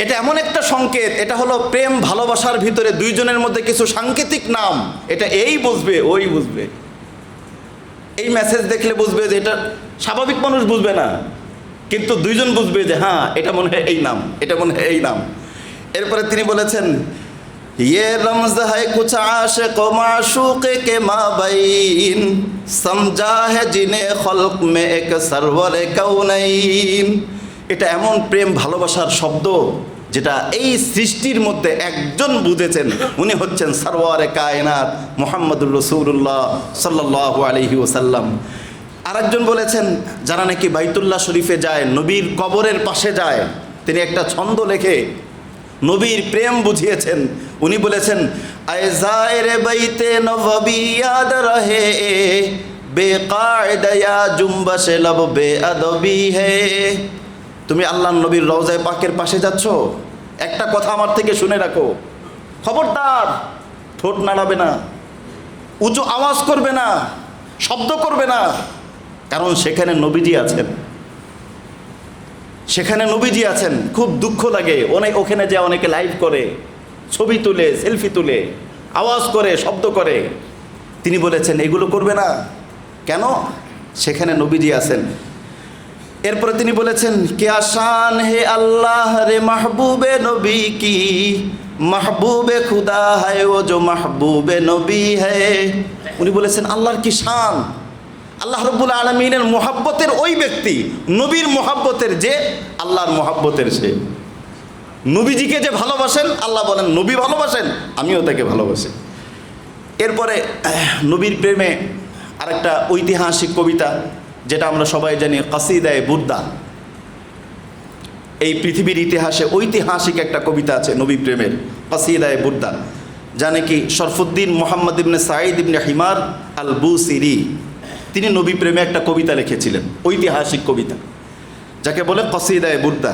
এটা এমন একটা সংকেত, এটা হলো প্রেম ভালোবাসার ভিতরে দুইজনের মধ্যে কিছু সাংকেতিক নাম, এটা এই বুঝবে ওই বুঝবে। এই মেসেজ দেখলে বুঝবে যে এটা স্বাভাবিক মানুষ বুঝবে না, কিন্তু দুইজন বুঝবে যে হ্যাঁ এটা মনে হয় এই নাম, এটা মনে হয় এই নাম। এরপরে তিনি বলেছেন, ये रमज़ है कुछ आशिक़ व माशूक़ के माबैन समझा है जिन्हें खल्क़ में एक सरवर कौनैन। এটা এমন প্রেম ভালোবাসার শব্দ যেটা এই সৃষ্টির মধ্যে একজন বুঝেছেন, উনি হচ্ছেন সরওয়ারে কায়নাত মুহাম্মদুর রাসূলুল্লাহ সাল্লাল্লাহু আলাইহি ওয়াসাল্লাম। আরেকজন বলেছেন, যারা নাকি বাইতুল্লাহ শরীফে যায়, নবীর কবরের পাশে যায়, তিনি একটা ছন্দ লেখে নবীর প্রেম বুঝিয়েছেন। উনি বলেছেন, আয় জায়রে বাইতে নববী ইয়াদ রহে বেকায়দা ইয়া জুম্বাশে লব বেআদবি হে। তুমি আল্লাহর নবীর রওজায়ে পাকের পাশে যাচ্ছ, একটা কথা আমার থেকে শুনে রাখো, খবরদার ঠোঁট নাড়াবে না, উঁচু আওয়াজ করবে না, শব্দ করবে না, কারণ সেখানে নবীজি আছেন, সেখানে নবীজি আছেন। খুব দুঃখ লাগে ওখানে যে অনেকে লাইভ করে, ছবি তুলে, সেলফি তুলে, আওয়াজ করে, শব্দ করে। তিনি বলেছেন এগুলো করবে না, কেন? সেখানে নবীজি আছেন। এরপরে তিনি বলেছেন, क्या शान है अल्लाह रे महबूबे नबी की महबूबे खुदा है वो जो महबूबे नबी है। উনি বলেছেন আল্লাহর কি শান, আল্লাহ রাব্বুল আলামিনের মুহাব্বতের ওই ব্যক্তি, নবীর মুহাব্বতের যে আল্লাহর মুহাব্বতের সে। নবীজিকে যে ভালোবাসেন, আল্লাহ বলেন নবী ভালোবাসেন, আমিও তাকে ভালোবাসি। এরপরে নবীর প্রেমে আরেকটা ঐতিহাসিক কবিতা, যেটা আমরা সবাই জানি কাসিদায়ে বুরদা, এই পৃথিবীর ইতিহাসে ঐতিহাসিক একটা কবিতা আছে নবী প্রেমের, কাসিদায়ে বুরদা, যা নাকি শরফুদ্দিন মুহাম্মদ ইবনে সাঈদ ইবনে হিমার আল বুসিরি তিনি নবী প্রেমে একটা কবিতা লিখেছিলেন, ঐতিহাসিক কবিতা, যাকে বলে কাসিদায়ে বুরদা।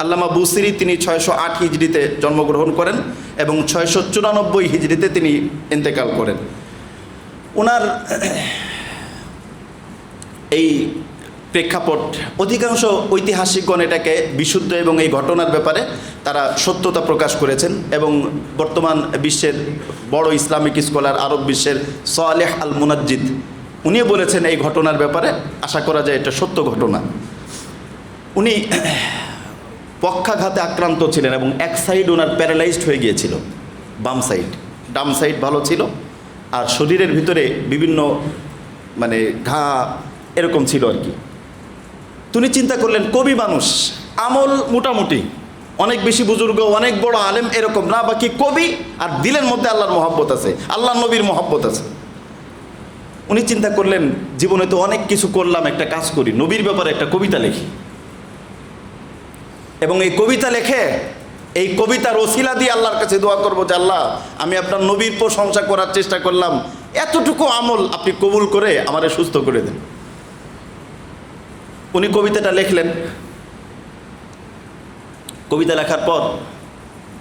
আল্লামা বুসিরি তিনি 608 হিজরিতে জন্মগ্রহণ করেন এবং 694 হিজরিতে তিনি ইন্তেকাল করেন। ওনার এই প্রেক্ষাপট অধিকাংশ ঐতিহাসিকগণ এটাকে বিশুদ্ধ এবং এই ঘটনার ব্যাপারে তারা সত্যতা প্রকাশ করেছেন এবং বর্তমান বিশ্বের বড় ইসলামিক স্কলার আরব বিশ্বের সালেহ আল মুনাজ্জিদ উনিও বলেছেন এই ঘটনার ব্যাপারে, আশা করা যায় এটা সত্য ঘটনা। উনি পক্ষাঘাতে আক্রান্ত ছিলেন এবং এক সাইড ওনার প্যারালাইজড হয়ে গিয়েছিল, বাম সাইড, ডাম সাইড ভালো ছিল, আর শরীরের ভিতরে বিভিন্ন মানে ঘা এরকম ছিল আর কি। তিনি চিন্তা করলেন কবি মানুষ, আমল মোটামুটি, অনেক বেশি বুজুর্গ, অনেক বড় আলেম এরকম না, বাকি কবি আর দিলের মধ্যে আল্লাহর মহব্বত আছে, আল্লাহ নবীর মহব্বত আছে। উনি চিন্তা করলেন জীবনে তো অনেক কিছু করলাম, একটা কাজ করি, নবীর ব্যাপারে একটা কবিতা লিখি। এবং এই কবিতা লেখে এই কবিতার ওসিলা দিয়ে আল্লাহর কাছে দোয়া করবো যে আল্লাহ আমি আপনার নবীর প্রশংসা করার চেষ্টা করলাম, এতটুকু আমল আপনি কবুল করে আমারে সুস্থ করে দেন। উনি কবিতাটা লিখলেন। কবিতা লেখার পর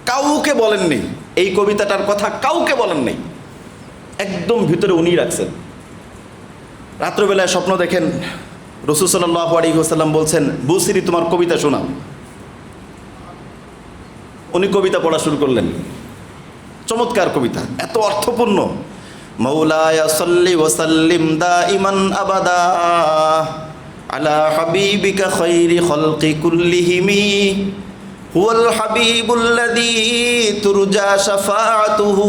কাউকে বলেননি, এই কবিতাটার কথা কাউকে বলেননি, একদম ভিতরে উনি রাখছেন। রাত্রবেলায় স্বপ্ন দেখেন রাসূল সাল্লাল্লাহু আলাইহি ওয়াসাল্লাম বলছেন, বুসিরি তোমার কবিতা শোনাও। উনি কবিতা পড়া শুরু করলেন, চমৎকার কবিতা, এত অর্থপূর্ণ। মাওলায়া সাল্লি ওয়া সাল্লিম দাইমান আবাদা আলা হাবিবিকা খায়রি খালকি কুল্লিহিমি হুয়াল হাবিবুল্লাযী তুরজা শাফাআতুহু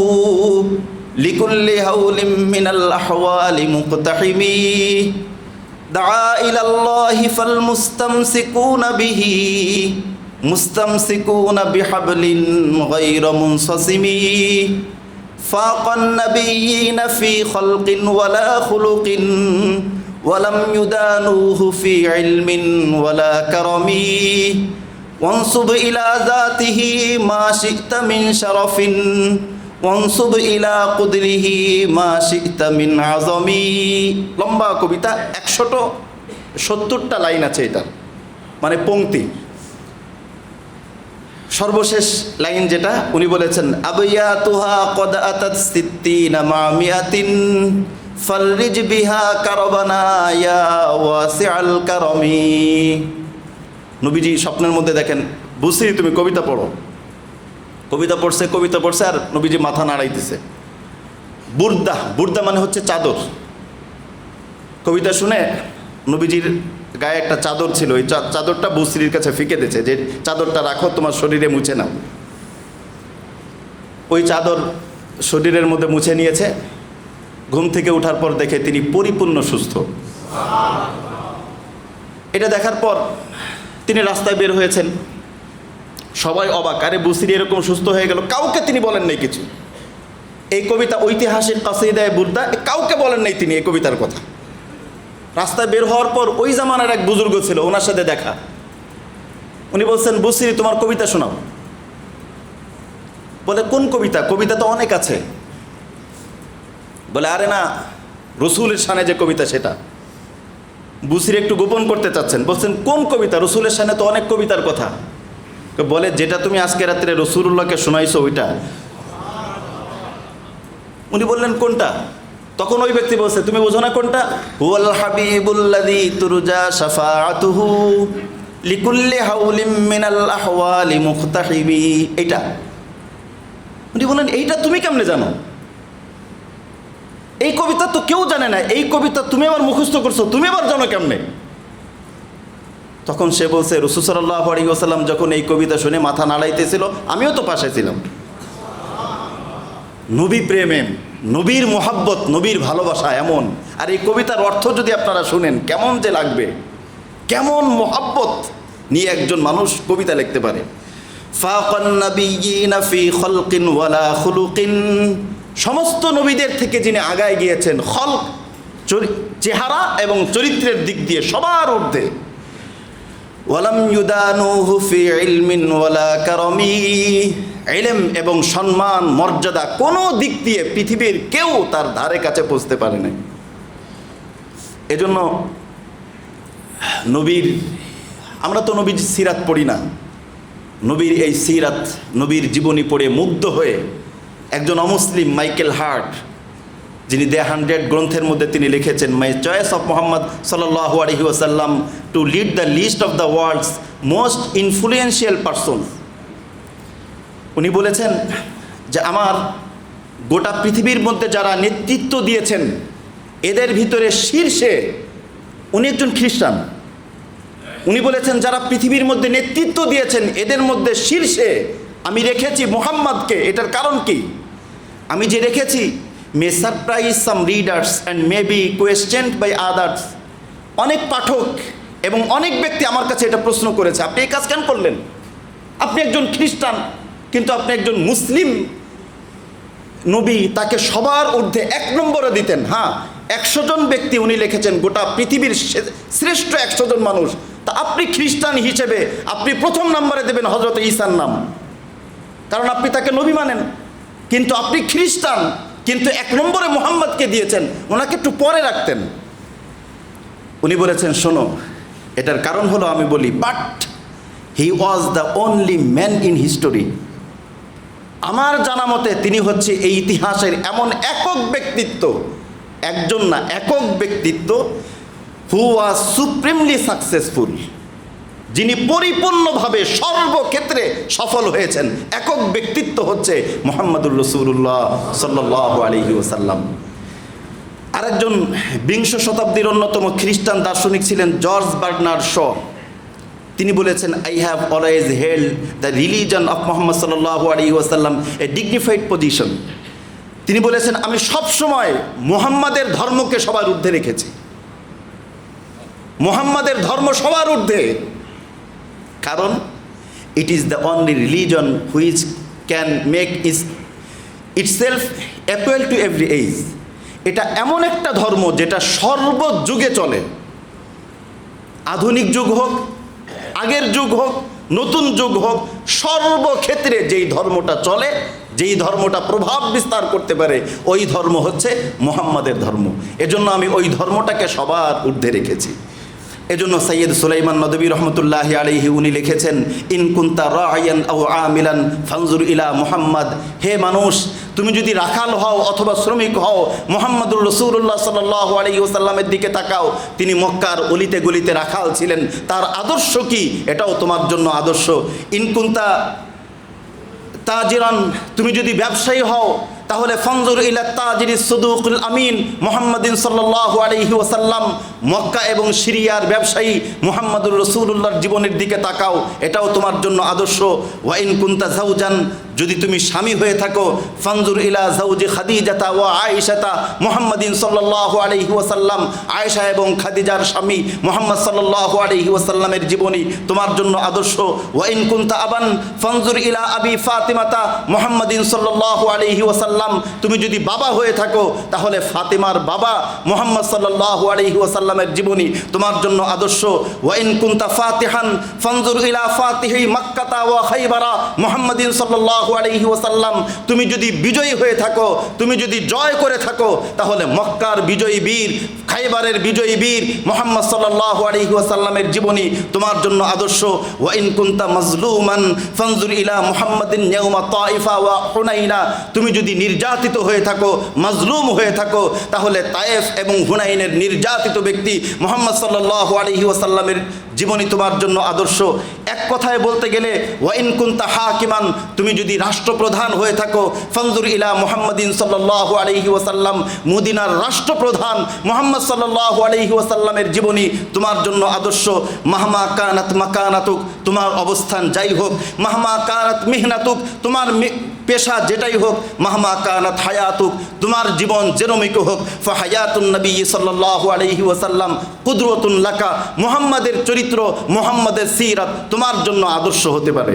লিকুল্লি হাওলিম মিনাল আহওয়ালি মুকতাহিমি দাআ ইলাল্লাহি ফাল মুস্তামসিকুনা বিহি মুস্তামসিকুনা বিহাবলিন গায়রা মুনসাসিমি ফাকান নাবিয়িনা ফি খালকিন ওয়ালা খুলুকিন ওয়ালাম ইউদানুহু ফি ইলমিন ওয়ালা কারামি ওয়ানসুব ইলা যাতিহি মা শি'তা মিন শারাফিন ওয়ানসুব ইলা কুদরিহি মা শি'তা মিন আযমি। লম্বা কবিতা, 170টা লাইন আছে এটা, মানে পংক্তি। সর্বশেষ লাইন যেটা উনি বলেছেন, আবিয়াতুহা কদ আতাত সিত্তিনা মামিয়াতিন ফালরিজ বিহা কারবানা ইয়া ওয়াসিআল কারমি। নবীজি স্বপ্নের মধ্যে দেখেন, বুসিরি তুমি কবিতা পড়ো। কবিতা পড়ছে আর নবীজি মাথা নাড়াইতেছে। বুরদা, বুরদা মানে হচ্ছে চাদর। কবিতা শুনে নবীজির গায়ে একটা চাদর ছিল, ওই চাদরটা বুসিরির কাছে ফিকে দিয়েছে যে চাদরটা রাখো, তোমার শরীরে মুছে নাও। ওই চাদর শরীরের মধ্যে মুছে নিয়েছে। ঘুম থেকে ওঠার পর দেখে তিনি পরিপূর্ণ সুস্থ। এটা দেখার পর তিনি রাস্তায় বের হয়েছেন, সবাই অবাক, আরে বুসিরি এরকম সুস্থ হয়ে গেল, কাউকে তিনি বলেন নাই কিছু। এই কবিতা ঐতিহাসিক কাসিদায়ে বুরদা, কাউকে বলেন নাই তিনি এই কবিতার কথা। রাস্তায় বের হওয়ার পর ওই জামানার এক বুজুর্গ ছিল, ওনার সাথে দেখা। উনি বলছেন, বুসিরি তোমার কবিতা শোনাও। বলে কোন কবিতা? কবিতা তো অনেক আছে। বলে আরে না, রসুলের শানে যে কবিতা সেটা। বুসিরি একটু গোপন করতে চাচ্ছেন, বলছেন কোন কবিতা? রসুলের শানে তো অনেক কবিতার কথা। বলে যেটা তুমি আজকে রাত্রে রসুলুল্লাহকে শোনাইছো ওইটা। উনি বললেন কোনটা? তখন ওই ব্যক্তি বলছে, তুমি বোঝো না কোনটা? হুয়াল হাবিবুল্লাযী তুরজা শাফাআতুহু লিকুল্লি হাওলিম মিনাল আহওয়ালি মুকতাহিমি। এইটা। উনি বলেন, এইটা তুমি কেমনে জানো? এই কবিতা তো কেউ জানে না, এই কবিতা তুমি আবার মুখস্থ করছো, তুমি আবার জানো কেমনে? তখন সে বলছে, রাসূল সাল্লাল্লাহু আলাইহি ওয়াসাল্লাম যখন এই কবিতা শুনে মাথা নাড়াইতেছিল, আমিও তো পাশে ছিলাম। নবী প্রেমে, নবীর মোহাব্বত, নবীর ভালোবাসা এমন। আর এই কবিতার অর্থ যদি আপনারা শুনেন, কেমন যে লাগবে, কেমন মোহাব্বত নিয়ে একজন মানুষ কবিতা লিখতে পারে। ফাকান নাবিয়িনা ফি খালকিন ওয়ালা খুলুকিন, সমস্ত নবীদের থেকে যিনি আগায় গিয়েছেন, খলক চেহারা এবং চরিত্রের দিক দিয়ে সবার ঊর্ধ্বে। ওয়ালাম ইউদানুহু ফি ইলমিন ওয়ালা কারামি, ইলম এবং সম্মান মর্যাদা কোনো দিক দিয়ে পৃথিবীর কেউ তার ধারে কাছে পৌঁছতে পারে না। এজন্য নবীর, আমরা তো নবীর সিরাত পড়ি না, নবীর এই সিরাত, নবীর জীবনী পড়ে মুগ্ধ হয়ে একজন অমুসলিম মাইকেল হার্ট, যিনি দ্য 100 গ্রন্থের মধ্যে তিনি লিখেছেন মাই চয়েস অফ মোহাম্মদ সাল্লাল্লাহু আলাইহি ওয়াসাল্লাম to lead the list of the world's most influential person. উনি বলেছেন যে আমার গোটা পৃথিবীর মধ্যে যারা নেতৃত্ব দিয়েছেন এদের ভিতরে শীর্ষে উনি একজন খ্রিস্টান। উনি বলেছেন যারা পৃথিবীর মধ্যে নেতৃত্ব দিয়েছেন এদের মধ্যে শীর্ষে আমি রেখেছি মুহাম্মদকে। এটার কারণ কি? আমি যে রেখেছি, may surprise some readers and may be questioned by others. অনেক পাঠক এবং অনেক ব্যক্তি আমার কাছে এটা প্রশ্ন করেছে, আপনি এই কাজ কেন করলেন? আপনি একজন খ্রিস্টান, কিন্তু আপনি একজন মুসলিম নবী, তাকে সবার ঊর্ধ্বে 1 নম্বরে দিতেন। হ্যাঁ, 100 জন ব্যক্তি উনি লিখেছেন, গোটা পৃথিবীর শ্রেষ্ঠ 100 জন মানুষ, তা আপনি খ্রিস্টান হিসেবে আপনি প্রথম নম্বরে দেবেন হযরত ঈসার নাম, কারণ আপনি তাকে নবী মানেন। কিন্তু আপনি খ্রিস্টান, কিন্তু 1 নম্বরে মুহাম্মদকে দিয়েছেন, ওনাকে একটু পরে রাখতেন। উনি বলেছেন শোনো, এটার কারণ হলো, আমি বলি, but he was the only man in history. আমার জানা মতে তিনি হচ্ছে এই ইতিহাসের এমন একক ব্যক্তিত্ব, একজন না, একক ব্যক্তিত্ব, হু ওয়াজ সুপ্রিমলি সাকসেসফুল, যিনি পরিপূর্ণভাবে সর্বক্ষেত্রে সফল হয়েছেন। একক ব্যক্তিত্ব হচ্ছে মুহাম্মদুর রাসূলুল্লাহ সাল্লাল্লাহু আলাইহি ওয়াসাল্লাম। আরেকজন 20 শতাব্দীর অন্যতম খ্রিস্টান দার্শনিক ছিলেন জর্জ বার্নার্ড শ। তিনি বলেছেন, I have always held the religion of Muhammad সাল্লাল্লাহু আলাইহি ওয়াসাল্লাম এ ডিগনিফাইড পজিশন। তিনি বলেছেন, আমি সবসময় মুহাম্মাদের ধর্মকে সবার ঊর্ধ্বে রেখেছি। মুহাম্মাদের ধর্ম সবার ঊর্ধ্বে, কারণ it is the only religion which can make itself appeal to every age. এটা এমন একটা ধর্ম যেটা সর্বযুগে চলে, আধুনিক যুগ হোক, আগের যুগ হোক, নতুন যুগ হোক, সর্বক্ষেত্রে যেই ধর্মটা চলে, যেই ধর্মটা প্রভাব বিস্তার করতে পারে, ওই ধর্ম হচ্ছে মুহাম্মাদের ধর্ম। এজন্য আমি ওই ধর্মটাকে সবার ঊর্ধ্বে রেখেছি। এজন্য সৈয়দ সুলাইমান নদভী রহমতুল্লাহি আলাইহি উনি লিখেছেন, ইন কুনতা রাইয়ান আও আমিলান ফানজুর ইলা মুহাম্মদ। হে মানুষ, তুমি যদি রাখাল হও অথবা শ্রমিক হও, মুহাম্মদুর রাসূলুল্লাহ সাল্লাল্লাহু আলাইহি ওয়াসাল্লামের দিকে তাকাও। তিনি মক্কার অলিতে গলিতে রাখাল ছিলেন, তার আদর্শ কি এটাও তোমার জন্য আদর্শ। ইন কুনতা তাজিরান, তুমি যদি ব্যবসায়ী হও তাহলে ফানজুর ইলা তাজিরি সুদুকুল আমিন মুহাম্মাদিন সাল্লাল্লাহু আলাইহি ওয়াসাল্লাম। মক্কা এবং সিরিয়ার ব্যবসায়ী মুহাম্মদুর রাসূলুল্লাহর জীবনের দিকে তাকাও, এটাও তোমার জন্য আদর্শ। ওয়া ইন কুনতা যাওজান, যদি তুমি স্বামী হয়ে থাকো, ফানজুর ইলা যাওজি খাদিজাতা ওয়া আয়েশাতা মুহাম্মাদিন সাল্লাল্লাহু আলাইহি ওয়াসাল্লাম। আয়েশা এবং খাদিজার স্বামী মুহাম্মদ সাল্লাল্লাহু আলাইহি ওয়াসাল্লামের জীবনী তোমার জন্য আদর্শ। ওয়া ইন কুনতা আবান ফানজুর ইলা আবি ফাতিমাতা মুহাম্মাদিন সাল্লাল্লাহু আলাইহি ওয়াসাল্লাম। তুমি যদি বাবা হয়ে থাকো তাহলে ফাতিমার বাবা মুহাম্মদ সাল্লাল্লাহু আলাইহি ওয়াসাল্লামের জীবনী তোমার জন্য আদর্শ। ওয়া ইন কুনতা ফাতিহান ফানজুর ইলা ফাতিহি মক্কাতা ওয়া খায়বারা মুহাম্মাদিন সাল্লাল্লাহু আলাইহি ওয়াসাল্লাম। তুমি যদি বিজয়ী হয়ে থাকো, তুমি যদি জয় করে থাকো, তাহলে মক্কার বিজয়ী বীর, খায়বারের বিজয়ী বীর মুহাম্মদ সাল্লাল্লাহু আলাইহি ওয়াসাল্লামের জীবনী তোমার জন্য আদর্শ। ওয়া ইন কুনতা মাজলুমান ফানজুর ইলা মুহাম্মাদিন ইয়াউমা তাইফা ওয়া হুনাইনা। তুমি যদি নির্যাতিত হয়ে থাকো, মাজলুম হয়ে থাকো, তাহলে তায়েফ এবং হুনাইনের নির্যাতিত ব্যক্তি মুহাম্মদ সাল্লাল্লাহু আলাইহি ওয়াসাল্লামের জীবনী তোমার জন্য আদর্শ। এক কথায় বলতে গেলে, ওয়া ইন কুনতা হাকিমান, তুমি যদি রাষ্ট্রপ্রধান হয়ে থাকো, ফানজুর ইলা মুহাম্মাদিন সাল্লাল্লাহু আলাইহি ওয়াসাল্লাম। মদিনার রাষ্ট্রপ্রধান মুহাম্মদ সাল্লাল্লাহু আলাইহি ওয়াসাল্লামের জীবনী তোমার জন্য আদর্শ। মাহমা কানাত মাকানাতুক, তোমার অবস্থান যাই হোক, মাহমা কানাত মিহনাতুক, তোমার পেশা যেটাই হোক, মাহমা কানাত হায়াতুক, তোমার জীবন যেরমিক হোক, ফাহায়াতুন নবী সাল্লাল্লাহু আলাইহি ওয়াসাল্লাম কুদরতুন লাকা। মুহাম্মাদের চরিত্র, মুহাম্মাদের সিরাত তোমার জন্য আদর্শ হতে পারে।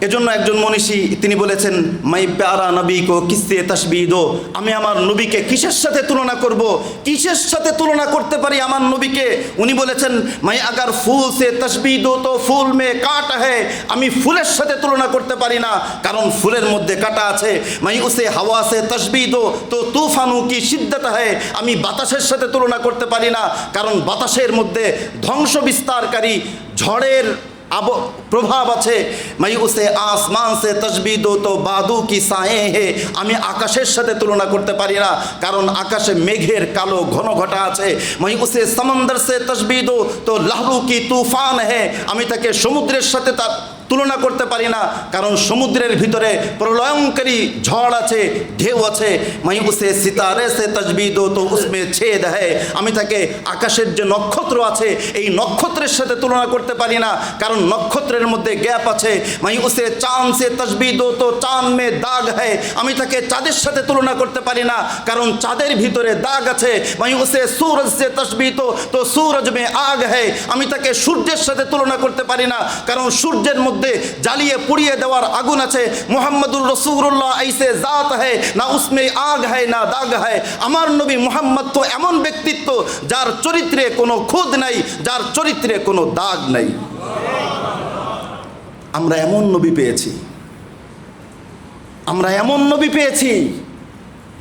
এজন্য একজন মনীষী তিনি বলেছেন, মাই প্যারা নবী কো কিসে তশবিহ দো, আমি আমার নবীকে কিসের সাথে তুলনা করব, কিসের সাথে তুলনা করতে পারি আমার নবীকে? উনি বলেছেন, মাই আগার ফুল সে তশবিহ দো তো ফুল মে কাঁটা হ্যায়, আমি ফুলের সাথে তুলনা করতে পারি না, কারণ ফুলের মধ্যে কাঁটা আছে। মাই উসে হাওয়া সে তশবিহ দো তো তুফানু কি শিদ্দত হ্যায়, আমি বাতাসের সাথে তুলনা করতে পারি না, কারণ বাতাসের মধ্যে ধ্বংস বিস্তারকারী ঝড়ের প্রভাব আছে। মাই উসে আসমান সে তশবিহ দো তো বাদু কি সায়ে হে, আমি আকাশের সাথে তুলনা করতে পারি না, কারণ আকাশে মেঘের কালো ঘন ঘটা আছে। মাই উসে সমন্দর সে তশবিহ দো তো লাহরু কি তুফান হে, আমি তাকে সমুদ্রের সাথে তার তুলনা করতে পারি না, কারণ সমুদ্রের ভিতরে প্রলয়ঙ্কারী ঝড় আছে, ঢেউ আছে। মাই উসে সিতারে সে তশবিহ দো তো উসমে ছেদ হ্যায়, আমি তাকে আকাশের যে নক্ষত্র আছে এই নক্ষত্রের সাথে তুলনা করতে পারি না, কারণ নক্ষত্রের মধ্যে গ্যাপ আছে। মাই উসে চাঁদ সে তশবিহ দো তো চাঁদ মে দাগ হ্যায়, আমি তাকে চাঁদের সাথে তুলনা করতে পারি না, কারণ চাঁদের ভিতরে দাগ আছে। মাই উসে সূরজ সে তশবিহ দো তো সূরজ মে আগ হ্যায়, আমি তাকে সূর্যের সাথে তুলনা করতে পারি না, কারণ সূর্যের মধ্যে জ্বালিয়ে পুড়িয়ে দেওয়ার আগুন আছে। মুহাম্মদুর রাসূলুল্লাহ ऐसे জাত है না उसमें आग है না দাগ है। আমার নবী মুহাম্মদ তো এমন ব্যক্তিত্ব যার চরিত্রে কোনো খুঁত নাই, যার চরিত্রে কোনো দাগ নাই। আমরা এমন নবী পেয়েছি, আমরা এমন নবী পেয়েছি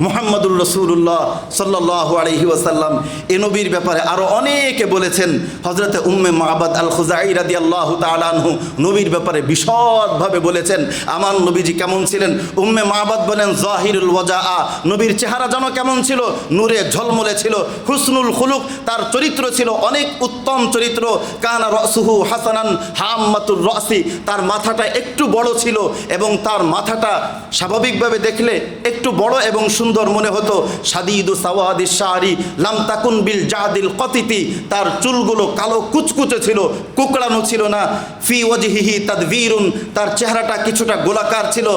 মুহাম্মদুর রাসূলুল্লাহ সাল্লাল্লাহু আলাইহি ওয়াসাল্লাম। এ নবীর ব্যাপারে আরও অনেকে বলেছেন। হযরতে উম্মে মাবাদ আল খুজাই রাদিয়াল্লাহু তাআলা আনহু নবীর ব্যাপারে বিশদভাবে বলেছেন আমার নবীজি কেমন ছিলেন। উম্মে মাবাদ বলেন, জাহিরুল ওয়াজাআ, নবীর চেহারা যেন কেমন ছিল, নূরে ঝলমলে ছিল। হুসনুল খুলুক, তার চরিত্র ছিল অনেক উত্তম চরিত্র। কানা রাসুহু হাসানান হাম্মাতুর রাসি, তার মাথাটা একটু বড় ছিল এবং তার মাথাটা স্বাভাবিকভাবে দেখলে একটু বড় এবং সুন্দর মনে হতো। সাদিদু সাওয়াদি শারি লাম তাকুন বিল জাদিল কতিতি, তার চুলগুলো কালো কুচকুচে ছিল, কুকড়ানো ছিল না। ফি ওয়াজহিহি তাদবীরুন, তার চেহারাটা কিছুটা গোলাকার ছিল।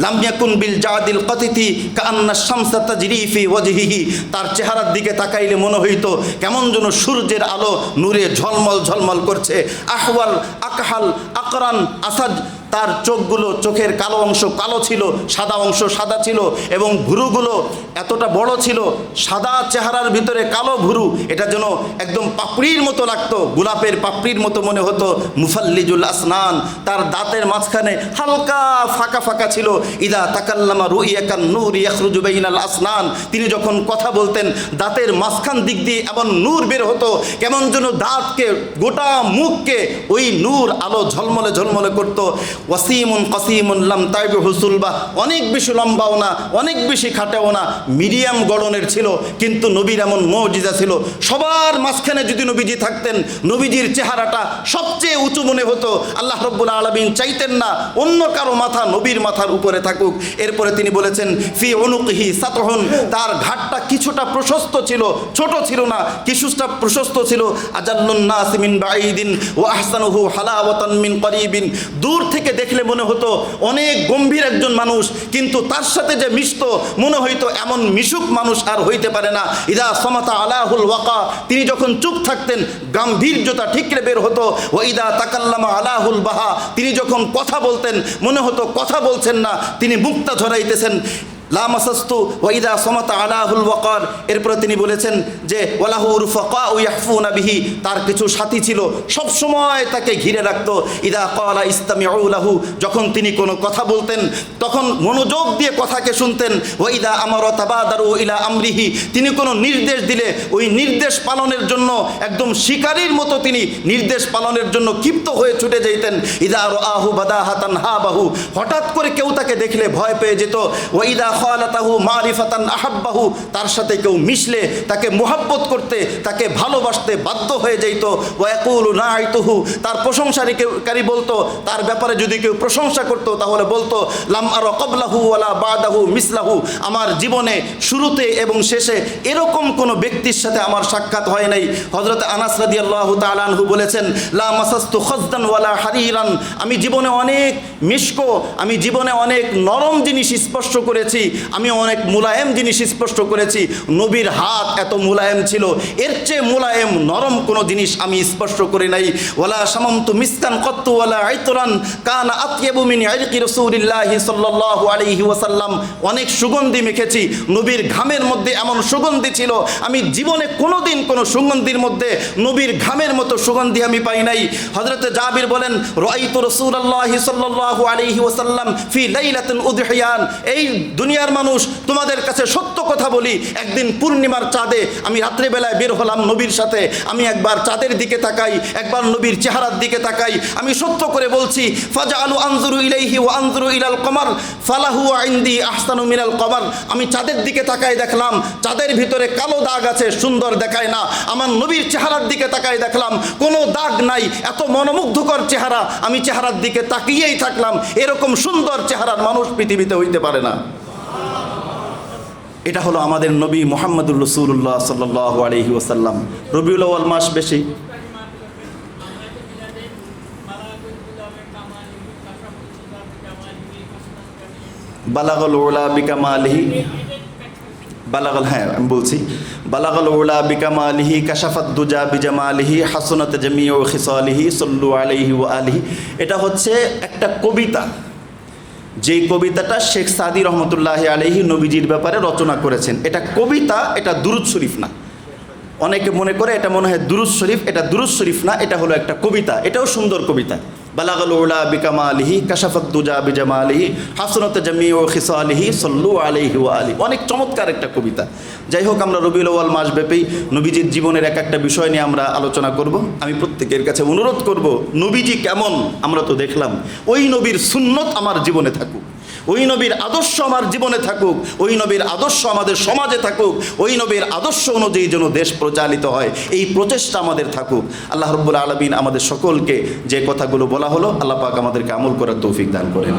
লাম ইয়াকুন বিল জাদিল কতিতি কান্না শামসা তাজরি ফি ওয়াজহিহি, তার চেহারার দিকে তাকাইলে মনে হইতো কেমন যেন সূর্যের আলো নূরে ঝলমল ঝলমল করছে। আহওয়াল আকহাল আকরান আসাদ, তার চোখগুলো, চোখের কালো অংশ কালো ছিল, সাদা অংশ সাদা ছিল এবং ভুরুগুলো এতটা বড় ছিল, সাদা চেহারার ভিতরে কালো ভুরু, এটা যেন একদম পাপড়ির মতো লাগতো, গোলাপের পাপড়ির মতো মনে হতো। মুফাল্লিজুল আসনান, তার দাঁতের মাঝখানে হালকা ফাঁকা ফাঁকা ছিল। ইদা তাকাল্লামা রুইয়াকান নূর ইয়াখরুজু বাইনাল আসনান, তিনি যখন কথা বলতেন দাঁতের মাঝখান দিক দিয়ে এমন নূর বের হতো, কেমন যেন দাঁতকে, গোটা মুখকে ওই নূর আলো ঝলমলে ঝলমলে করতো। ওয়াসিমুন কাসিমুন লাম তাইবহু সুলবা, অনেক বেশি লম্বাও না, অনেক বেশি খাটেও না, মিডিয়াম গড়নের ছিল। কিন্তু নবীর এমন মুজিজা ছিল, সবার মাঝখানে যদি নবীজি থাকতেন নবীজির চেহারাটা সবচেয়ে উঁচু মনে হতো। আল্লাহ রাব্বুল আলামিন চাইতেন না অন্য কারো মাথা নবীর মাথার উপরে থাকুক। এরপরে তিনি বলেছেন, ফি উনুকিহি সাতহুন, তার ঘাটটা কিছুটা প্রশস্ত ছিল, ছোট ছিল না, কিছুটা প্রশস্ত ছিল। আজাল্লুন নাস মিন বাঈদিন ওয়া আহসানুহু হালাওয়াতান মিন করিবিন, দূর থেকে দেখলে মনে হতো অনেক গম্ভীর একজন মানুষ, কিন্তু তার সাথে যে মিশত মনে হইতো এমন মিশুক মানুষ আর হইতে পারে না। ইদা সামাতা আলাহুল ওয়াকা, তিনি যখন চুপ থাকতেন গাম্ভীর্যতা ঠিকরে বের হতো। ও ইদা তাকাল্লামা আলাহুল বাহা, তিনি যখন কথা বলতেন মনে হতো কথা বলছেন না, তিনি মুক্তা ঝরাইতেছেন। লা মাসাস্তু ওয়া ইদা সামাতা আলাহুল ওয়াকার, এরপরে তিনি বলেছেন যে ওয়ালাহু রুফাকা ইয়াহফুনা বিহি, তার কিছু সাথী ছিল সব সময় তাকে ঘিরে রাখতো। ইদা ক্বালা ইসতামিউ লাহু, যখন তিনি কোনো কথা বলতেন তখন মনোযোগ দিয়ে কথাকে শুনতেন। ওয়া ইদা আমারা তাবাদারু ইলা আমরিহি, তিনি কোনো নির্দেশ দিলে ওই নির্দেশ পালনের জন্য একদম শিকারীর মতো তিনি নির্দেশ পালনের জন্য ক্ষিপ্ত হয়ে ছুটে যেতেন। ইদা রাআহু বাদাহাতান হাবাহু, হঠাৎ করে কেউ তাকে দেখলে ভয় পেয়ে যেত। ওয়া ইদা খালাতাহু মারিফাতান আহাব্বাহু, তার সাথে কেউ মিশলে তাকে মুহাব্বত করতে, তাকে ভালোবাসতে বাধ্য হয়ে যেত। ওয়া ইয়াকুলু নাইতুহু, তার প্রশংসাকারী বলতো, তার ব্যাপারে যদি কেউ প্রশংসা করতো তাহলে বলতো লাম আরা ক্বাবলাহু ওয়ালা বাদাহু মিসলাহু, আমার জীবনে শুরুতে এবং শেষে এরকম কোনো ব্যক্তির সাথে আমার সাক্ষাৎ হয় নাই। হযরত আনাস রাদিয়াল্লাহু তাআলা আনহু বলেছেন, লা মাসাস্তু খাজদান ওয়ালা হারিরান, আমি জীবনে অনেক মিশকো, আমি জীবনে অনেক নরম জিনিস স্পর্শ করেছি, আমি অনেক মুলায়েম জিনিস স্পর্শ করেছি। নবীর হাত এত মুলায়েম ছিল, এর চেয়ে মুলায়েম নরম কোনো জিনিস আমি স্পর্শ করি নাই। ওয়ালা শামামতু মিসকান কত্তু ওয়ালা আইতরান কানা আতইয়াবু মিন ইরকি রাসূলিল্লাহি সাল্লাল্লাহু আলাইহি ওয়াসাল্লাম। অনেক সুগন্ধি মেখেছি, নবীর ঘামের মধ্যে এমন সুগন্ধি ছিল, আমি জীবনে কোনোদিন কোনো সুগন্ধির মধ্যে নবীর ঘামের মতো সুগন্ধি আমি পাই নাই। হযরতে জাবির বলেন, রাআইতু রাসূলুল্লাহি সাল্লাল্লাহু আলাইহি ওয়াসাল্লাম ফি লাইলাতিল উদহিয়ান। এই দুনিয়ার মানুষ, তোমাদের কাছে সত্য কথা বলি, একদিন পূর্ণিমার চাঁদে আমি রাত্রিবেলায় বের হলাম নবীর সাথে, আমি একবার চাঁদের দিকে তাকাই, একবার নবীর চেহারার দিকে তাকাই, আমি সত্য করে বলছি, ফাজআলু আনজুরু ইলাইহি ওয়া আনজুরু ইলাল কমার ফালাহু ইনদি আহসানু মিনাল কমার। আমি চাঁদের দিকে তাকাই, দেখলাম চাঁদের ভিতরে কালো দাগ আছে, সুন্দর দেখায় না। আমার নবীর চেহারার দিকে তাকাই, দেখলাম কোনো দাগ নাই, এত মনোমুগ্ধকর চেহারা, আমি চেহারার দিকে তাকিয়েই থাকলাম। এরকম সুন্দর চেহারার মানুষ পৃথিবীতে হইতে পারে না। এটা হলো আমাদের নবী মুহাম্মদুর রাসূলুল্লাহ সাল্লাল্লাহু আলাইহি ওয়াসাল্লাম। রবিউল আউয়াল মাস বেশি, বালাগাল উলা বিকামালিহি, বালাগাল, হ্যাঁ আমি বলছি, বালাগাল উলা বিকামালিহি কাশাফাত দুজা বিজামালিহি হাসনাত জামিউ খিসালিহি সাল্লু আলাইহি ওয়া আলিহি। এটা হচ্ছে একটা কবিতা, যেই কবিতাটা শেখ সাদি রহমতুল্লাহি আলাইহি নবীজির ব্যাপারে রচনা করেছেন। এটা কবিতা, এটা দুরূদ শরীফ না। অনেকে মনে করে এটা মনে হয় দুরূদ শরীফ, এটা দুরূদ শরীফ না, এটা হলো একটা কবিতা। এটাও সুন্দর কবিতা। বালাগাল উলা বিকামালিহি কাশাফাত দুজা বিজামালিহি হাসনাত জামিউ খিসালিহি সাল্লু আলাইহি ওয়া আলিহি। অনেক চমৎকার একটা কবিতা। যাই হোক, আমরা রবিউল আউয়াল মাস ব্যাপী নবীজির জীবনের এক একটা বিষয় নিয়ে আমরা আলোচনা করব। আমি প্রত্যেকের কাছে অনুরোধ করব, নবীজি কেমন আমরা তো দেখলাম, ওই নবীর সুন্নত আমার জীবনে থাকুক, ওই নবীর আদর্শ আমার জীবনে থাকুক, ওই নবীর আদর্শ আমাদের সমাজে থাকুক, ওই নবীর আদর্শ অনুযায়ী যেন দেশ প্রচালিত হয়, এই প্রচেষ্টা আমাদের থাকুক। আল্লাহ রাব্বুল আলামিন আমাদের সকলকে যে কথাগুলো বলা হলো, আল্লাহ পাক আমাদেরকে আমল করার তৌফিক দান করেন।